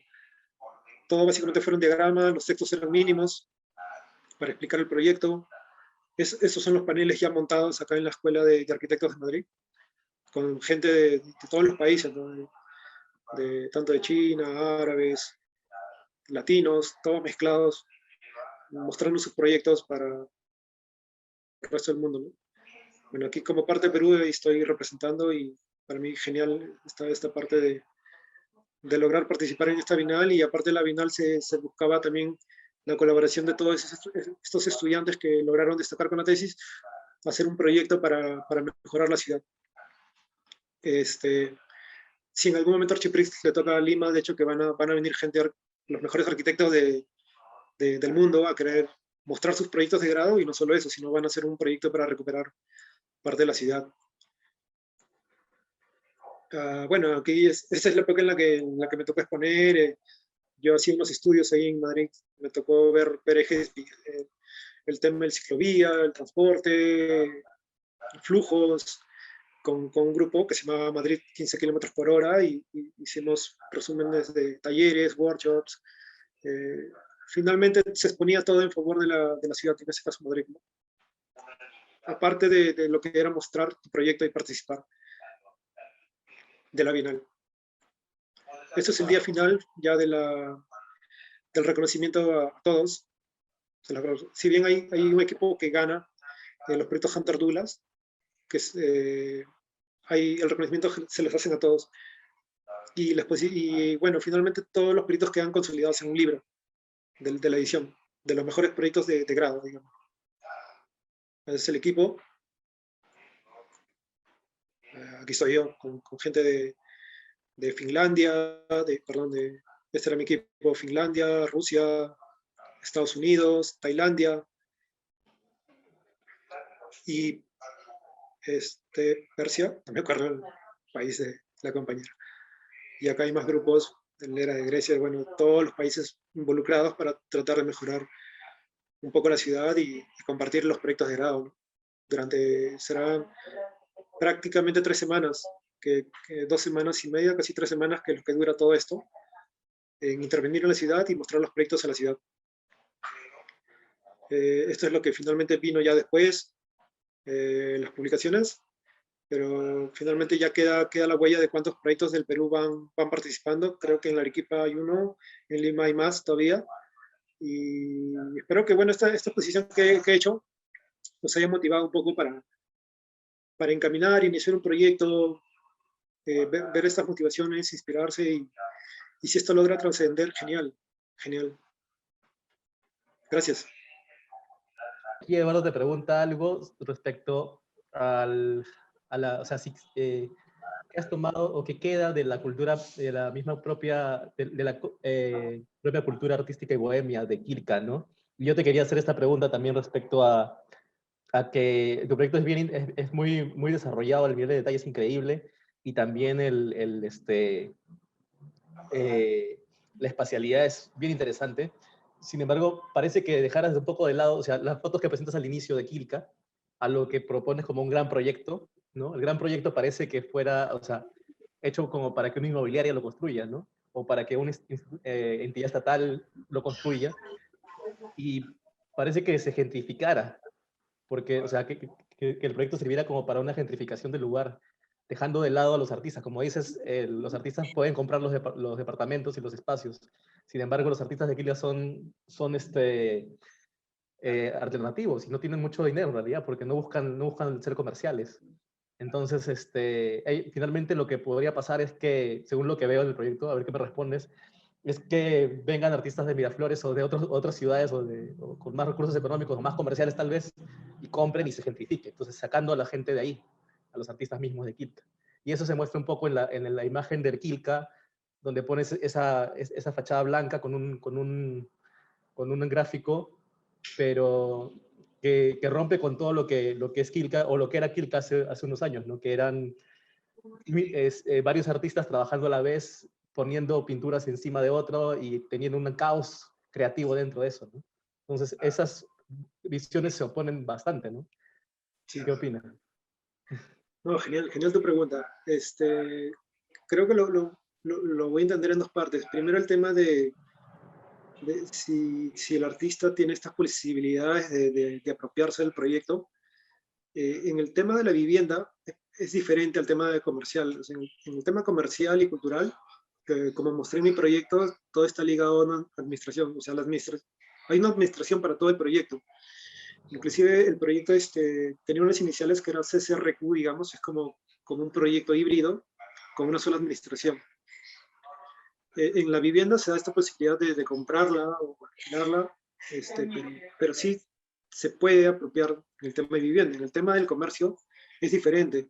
Todo básicamente fueron diagramas, los textos eran mínimos para explicar el proyecto. Esos son los paneles ya montados acá en la Escuela de Arquitectos de Madrid, con gente de todos los países, ¿no? Tanto de China, árabes, latinos, todos mezclados, mostrando sus proyectos para el resto del mundo, ¿no? Bueno, aquí como parte de Perú estoy representando y para mí genial esta parte de lograr participar en esta bienal, y aparte de la bienal se buscaba también la colaboración de todos estos estudiantes que lograron destacar con la tesis, hacer un proyecto para mejorar la ciudad. Si en algún momento Archiprix le toca a Lima, de hecho que van a venir gente, los mejores arquitectos del mundo a querer mostrar sus proyectos de grado, y no solo eso, sino van a hacer un proyecto para recuperar parte de la ciudad. Bueno, aquí esta es la época en la que me tocó exponer. Yo hacía unos estudios ahí en Madrid, me tocó ver ejes, el tema del ciclovía, el transporte, flujos, con un grupo que se llamaba Madrid 15 kilómetros por hora, y hicimos resúmenes de talleres, workshops. Finalmente se exponía todo en favor de la ciudad, en ese caso Madrid, ¿no? Aparte de lo que era mostrar tu proyecto y participar de la Bienal. Este es el día final ya del reconocimiento a todos. Si bien hay un equipo que gana los proyectos Hunter Dulas, que es, el reconocimiento se les hacen a todos. Y bueno, finalmente todos los proyectos quedan consolidados en un libro de la edición, de los mejores proyectos de grado, digamos. Es el equipo. Aquí estoy yo, con gente de Finlandia, este era mi equipo: Finlandia, Rusia, Estados Unidos, Tailandia y Persia, no me acuerdo el país de la compañera. Y acá hay más grupos, era de Grecia, bueno, todos los países involucrados para tratar de mejorar un poco la ciudad y compartir los proyectos de grado, ¿no? Serán prácticamente 3 semanas, que 2 semanas y media, casi 3 semanas, que es lo que dura todo esto, en intervenir en la ciudad y mostrar los proyectos a la ciudad. Esto es lo que finalmente vino ya después, las publicaciones, pero finalmente ya queda la huella de cuántos proyectos del Perú van participando. Creo que en la Arequipa hay uno, en Lima hay más todavía, y espero que, bueno, esta exposición que he hecho nos haya motivado un poco para encaminar, iniciar un proyecto, ver estas motivaciones, inspirarse, y si esto logra trascender, genial, genial. Gracias. Aquí Eduardo te pregunta algo respecto o sea, si, ¿qué has tomado o qué queda de la cultura, de la misma propia, de la propia cultura artística y bohemia de Quilca, ¿no? Y yo te quería hacer esta pregunta también respecto a que tu proyecto es muy, muy desarrollado, el nivel de detalle es increíble, y también la espacialidad es bien interesante. Sin embargo, parece que dejaras un poco de lado, o sea, las fotos que presentas al inicio de Quilca, a lo que propones como un gran proyecto, ¿no? El gran proyecto parece que fuera, o sea, hecho como para que una inmobiliaria lo construya, ¿no? O para que una entidad estatal lo construya, y parece que se gentrificara, porque, o sea, que el proyecto sirviera como para una gentrificación del lugar, dejando de lado a los artistas. Como dices, los artistas pueden comprar los departamentos y los espacios. Sin embargo, los artistas de Quilca son alternativos y no tienen mucho dinero en realidad, porque no buscan ser comerciales. Entonces, finalmente lo que podría pasar es que, según lo que veo en el proyecto, a ver qué me respondes, es que vengan artistas de Miraflores o de otras ciudades o con más recursos económicos o más comerciales tal vez, y compren y se gentrifique. Entonces, sacando a la gente de ahí, a los artistas mismos de Quilca. Y eso se muestra un poco en la imagen de Quilca, donde pones esa fachada blanca con un gráfico, pero que rompe con todo lo que es Quilca, o lo que era Quilca hace unos años, ¿no? Que eran varios artistas trabajando a la vez, poniendo pinturas encima de otro y teniendo un caos creativo dentro de eso, ¿no? Entonces, esas visiones se oponen bastante, ¿no? Sí. ¿Qué opinas? No, genial, genial tu pregunta. Creo que lo voy a entender en 2 partes. Primero, el tema de si el artista tiene estas posibilidades de apropiarse del proyecto. En el tema de la vivienda es diferente al tema de comercial. O sea, en el tema comercial y cultural, como mostré en mi proyecto, todo está ligado a una administración. O sea, hay una administración para todo el proyecto. Inclusive el proyecto tenía unas iniciales que era CCRQ, digamos, es como un proyecto híbrido con una sola administración. En la vivienda se da esta posibilidad de comprarla o alquilarla, pero sí se puede apropiar en el tema de vivienda. En el tema del comercio es diferente.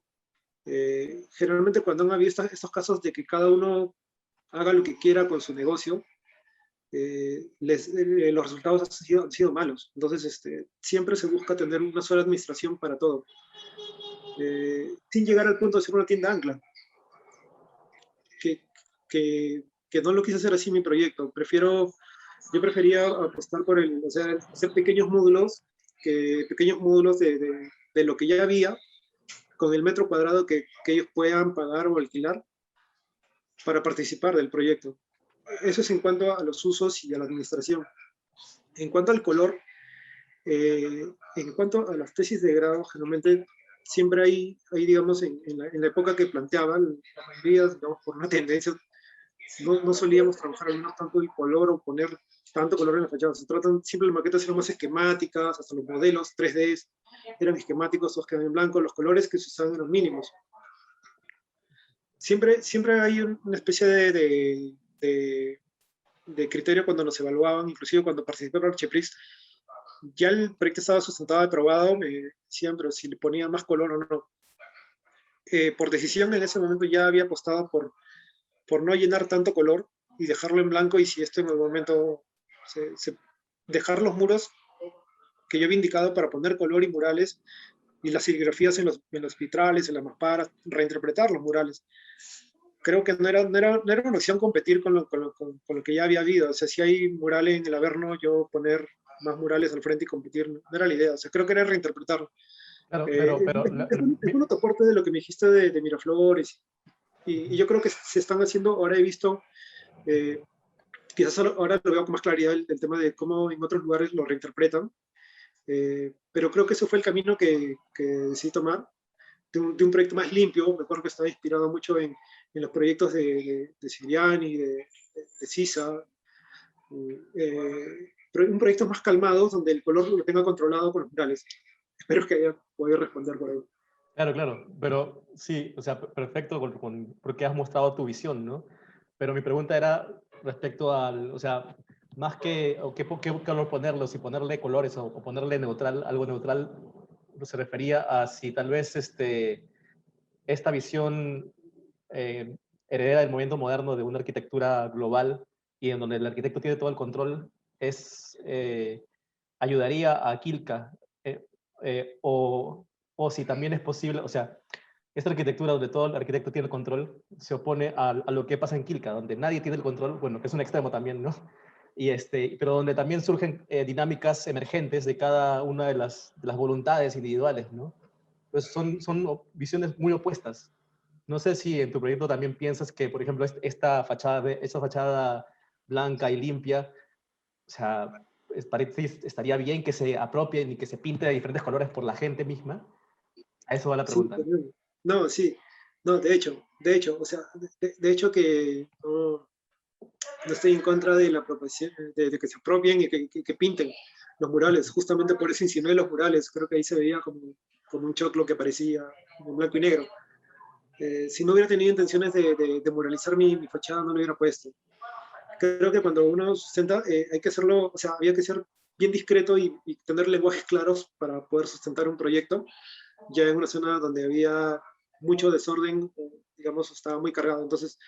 Generalmente cuando han habido estos casos de que cada uno haga lo que quiera con su negocio, los resultados han sido malos. Entonces, siempre se busca tener una sola administración para todo, sin llegar al punto de ser una tienda ancla, que, que no lo quise hacer así mi proyecto. Yo prefería apostar por o sea, hacer pequeños módulos de lo que ya había, con el metro cuadrado que ellos puedan pagar o alquilar para participar del proyecto. Eso es en cuanto a los usos y a la administración. En cuanto al color, en cuanto a las tesis de grado, generalmente siempre hay digamos, en la época que planteaban, la mayoría, digamos, por una tendencia, no solíamos trabajar al menos tanto el color o poner tanto color en la fachada. Se tratan, siempre las maquetas eran más esquemáticas, hasta los modelos 3D eran esquemáticos, todos quedan en blanco, los colores que se usaban eran mínimos. Siempre hay una especie de criterio cuando nos evaluaban, inclusive cuando participé para Archeprix, ya el proyecto estaba sustentado y aprobado, me decían, pero si le ponía más color o no. Por decisión en ese momento ya había apostado por no llenar tanto color y dejarlo en blanco, y si esto en algún momento dejar los muros que yo había indicado para poner color y murales, y las serigrafías en los vitrales, en las mamparas, reinterpretar los murales. Creo que no era una opción competir con lo que ya había habido. O sea, si hay murales en el Averno, yo poner más murales al frente y competir, no era la idea. O sea, creo que era reinterpretarlo. Claro, Es un otro aporte de lo que me dijiste de Miraflores. Y yo creo que se están haciendo, ahora he visto, quizás ahora lo veo con más claridad, el tema de cómo en otros lugares lo reinterpretan. Pero creo que ese fue el camino que decidí tomar, de un proyecto más limpio. Me acuerdo que estaba inspirado mucho en los proyectos de Siriani, de Sisa, un proyecto más calmado, donde el color lo tenga controlado con los murales. Espero que haya podido responder por ahí. claro, claro, pero sí, o sea, perfecto porque has mostrado tu visión, ¿no? Pero mi pregunta era respecto al, o sea, más que, o qué color ponerlo, si ponerle colores o ponerle neutral, algo neutral, se refería a si tal vez esta visión eh, heredera del movimiento moderno de una arquitectura global y en donde el arquitecto tiene todo el control, ayudaría a Quilca, o si también es posible, o sea, esta arquitectura donde todo el arquitecto tiene el control se opone a lo que pasa en Quilca, donde nadie tiene el control, bueno, que es un extremo también, ¿no? Pero donde también surgen dinámicas emergentes de cada una de las voluntades individuales, ¿no? Pues son visiones muy opuestas. No sé si en tu proyecto también piensas que, por ejemplo, esa fachada blanca y limpia, o sea, estaría bien que se apropien y que se pinte de diferentes colores por la gente misma. A eso va la Sí, pregunta. no, sí. No, de hecho, o sea, de hecho que no estoy en contra de la apropiación, de que se apropien y que pinten los murales. Justamente por eso insinué los murales. Creo que ahí se veía como un choclo que parecía en blanco y negro. Si no hubiera tenido intenciones de muralizar mi fachada, no lo hubiera puesto. Creo que cuando uno sustenta, hay que hacerlo, o sea, había que ser bien discreto y tener lenguajes claros para poder sustentar un proyecto, ya en una zona donde había mucho desorden, digamos, estaba muy cargado. Entonces,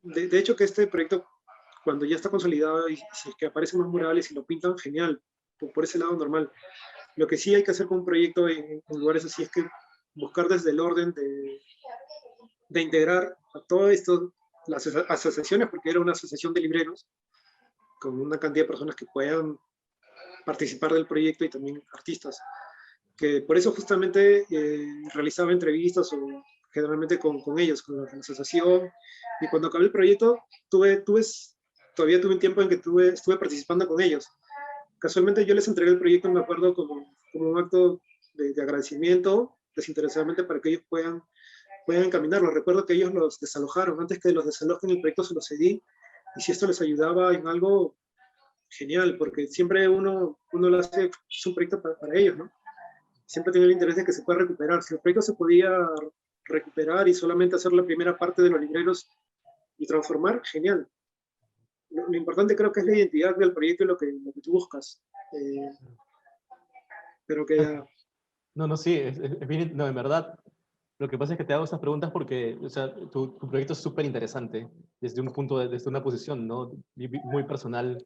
de hecho que este proyecto, cuando ya está consolidado y si es que aparecen más murales y lo pintan, genial, por ese lado normal. Lo que sí hay que hacer con un proyecto en lugares así es que buscar desde el orden de integrar a todo esto, las asociaciones, porque era una asociación de libreros, con una cantidad de personas que puedan participar del proyecto y también artistas, que por eso justamente realizaba entrevistas o generalmente con ellos, con la asociación, y cuando acabé el proyecto todavía tuve un tiempo en que estuve participando con ellos. Casualmente yo les entregué el proyecto, me acuerdo, como un acto de agradecimiento desinteresadamente para que ellos puedan encaminarlo. Recuerdo que ellos los desalojaron. Antes que los desalojen el proyecto se los cedí, y si esto les ayudaba en algo, genial, porque siempre uno lo hace, es un proyecto para ellos, ¿no? Siempre tenía el interés de que se pueda recuperar. Si el proyecto se podía recuperar y solamente hacer la primera parte de los libreros y transformar, genial. Lo importante creo que es la identidad del proyecto y lo que tú buscas. Pero que ya... No, no, sí, es bien, no, en verdad, Lo que pasa es que te hago estas preguntas porque, o sea, tu proyecto es súper interesante desde un punto, desde una posición, ¿no? Muy personal,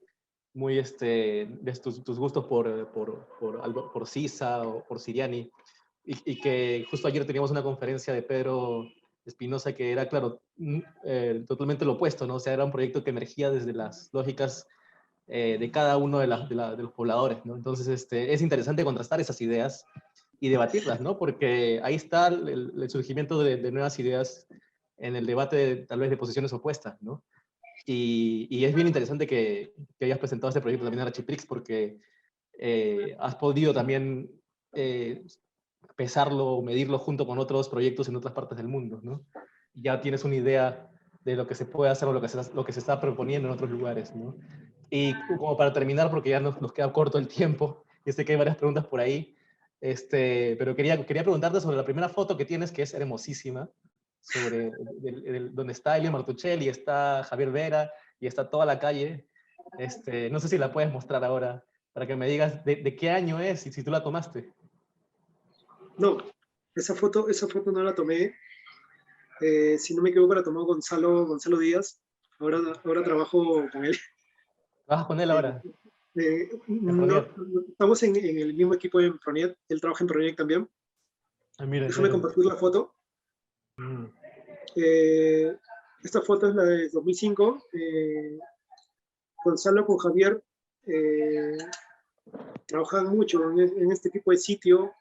muy, de tus gustos por Sisa o por Siriani, y que justo ayer teníamos una conferencia de Pedro Espinosa que era, claro, totalmente lo opuesto, ¿no? O sea, era un proyecto que emergía desde las lógicas de cada uno de los pobladores, ¿no? Entonces, es interesante contrastar esas ideas y debatirlas, ¿no? Porque ahí está el surgimiento de nuevas ideas en el debate, tal vez, de posiciones opuestas, ¿no? Y es bien interesante que hayas presentado este proyecto también a Archiprix porque has podido también eh, pesarlo o medirlo junto con otros proyectos en otras partes del mundo, ¿no? Y ya tienes una idea de lo que se puede hacer o lo que se está proponiendo en otros lugares, ¿no? Y como para terminar, porque ya nos queda corto el tiempo, y sé que hay varias preguntas por ahí, pero quería preguntarte sobre la primera foto que tienes, que es hermosísima, sobre donde está Elio Martuchelli, está Javier Vera, y está toda la calle. No sé si la puedes mostrar ahora, para que me digas de qué año es y si tú la tomaste. No, esa foto no la tomé. Si no me equivoco, la tomó Gonzalo Díaz. Ahora trabajo con él. ¿Trabajas con él ahora? En No, Fronier. estamos en el mismo equipo en Proniet. Él trabaja en Proniet también. Ah, mira, Déjame claro. compartir la foto. Mm. Eh, Esta foto es la de 2005. Gonzalo con Javier eh, trabajan mucho en este tipo de sitio,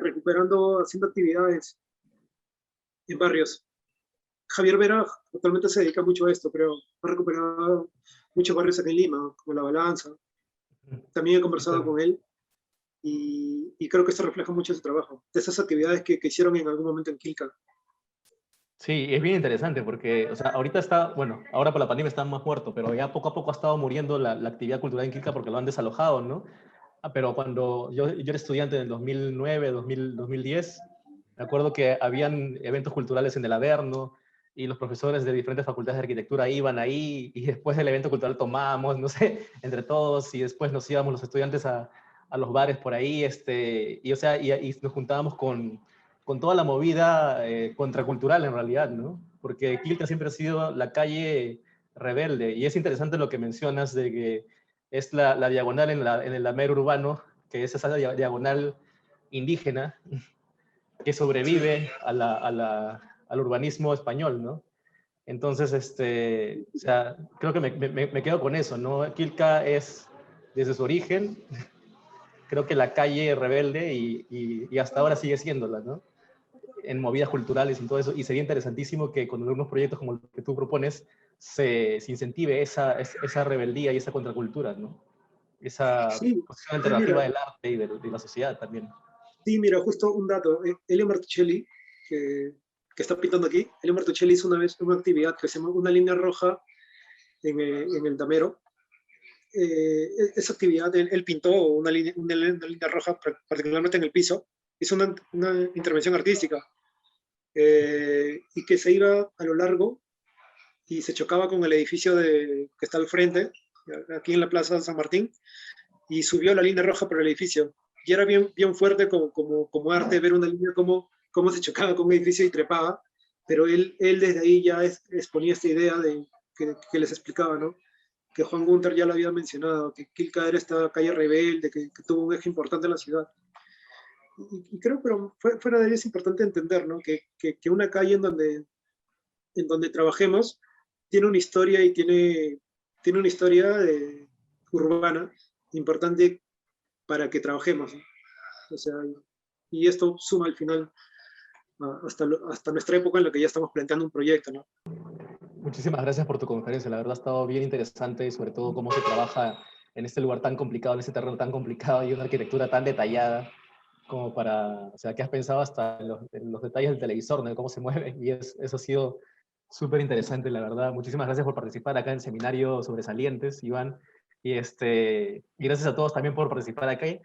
recuperando, haciendo actividades en barrios. Javier Vera actualmente se dedica mucho a esto, pero ha recuperado muchos barrios aquí en Lima, como La Balanza. También he conversado Claro. con él y creo que esto refleja mucho su trabajo, de esas actividades que hicieron en algún momento en Quilca. Sí, es bien interesante porque, o sea, ahorita está, bueno, ahora por la pandemia está más muerto, pero ya poco a poco ha estado muriendo la actividad cultural en Quilca porque lo han desalojado, ¿no? Pero cuando yo era estudiante en el 2009, 2010, me acuerdo que habían eventos culturales en el Averno y los profesores de diferentes facultades de arquitectura iban ahí y después del evento cultural tomábamos, no sé, entre todos y después nos íbamos los estudiantes a los bares por ahí, y, o sea, y nos juntábamos con toda la movida contracultural en realidad, ¿no? Porque Quilca siempre ha sido la calle rebelde y es interesante lo que mencionas de que es la diagonal en el lamer urbano, que es esa diagonal indígena que Sí, sobrevive al urbanismo español, ¿no? Entonces, o sea, creo que me quedo con eso, ¿no? Quilca es, desde su origen, creo que la calle rebelde y hasta ahora sigue siéndola, ¿no? En movidas culturales y todo eso, y sería interesantísimo que con algunos proyectos como el que tú propones se incentive esa rebeldía y esa contracultura, ¿no? Esa sí, posición sí, mira, alternativa del arte y de la sociedad también. sí, mira, justo un dato. Elio Martuchelli, que está pintando aquí, Elio Martuchelli hizo una vez una actividad que se llama Una línea roja en el Damero. Esa actividad, él pintó una línea roja, particularmente en el piso, hizo una intervención artística, y que se iba a lo largo y se chocaba con el edificio que está al frente, aquí en la Plaza San Martín, y subió la línea roja por el edificio. Y era bien fuerte como arte ver una línea cómo se chocaba con un edificio y trepaba, pero él desde ahí ya exponía esta idea que les explicaba, ¿no? Que Juan Gunter ya lo había mencionado, que Quilca era esta calle rebelde, que tuvo un eje importante en la ciudad. Y creo, pero fuera de ello es importante entender, ¿no? Que una calle en donde trabajemos tiene una historia y tiene una historia urbana importante para que trabajemos, ¿no? O sea, y esto suma al final hasta nuestra época en la que ya estamos planteando un proyecto, ¿no? Muchísimas gracias por tu conferencia. La verdad ha estado bien interesante y sobre todo cómo se trabaja en este lugar tan complicado, en este terreno tan complicado y una arquitectura tan detallada como para, o sea, que has pensado hasta en los detalles del televisor, ¿no? De cómo se mueve y eso ha sido súper interesante, la verdad. Muchísimas gracias por participar acá en el seminario Sobresalientes, Iván. Y gracias a todos también por participar aquí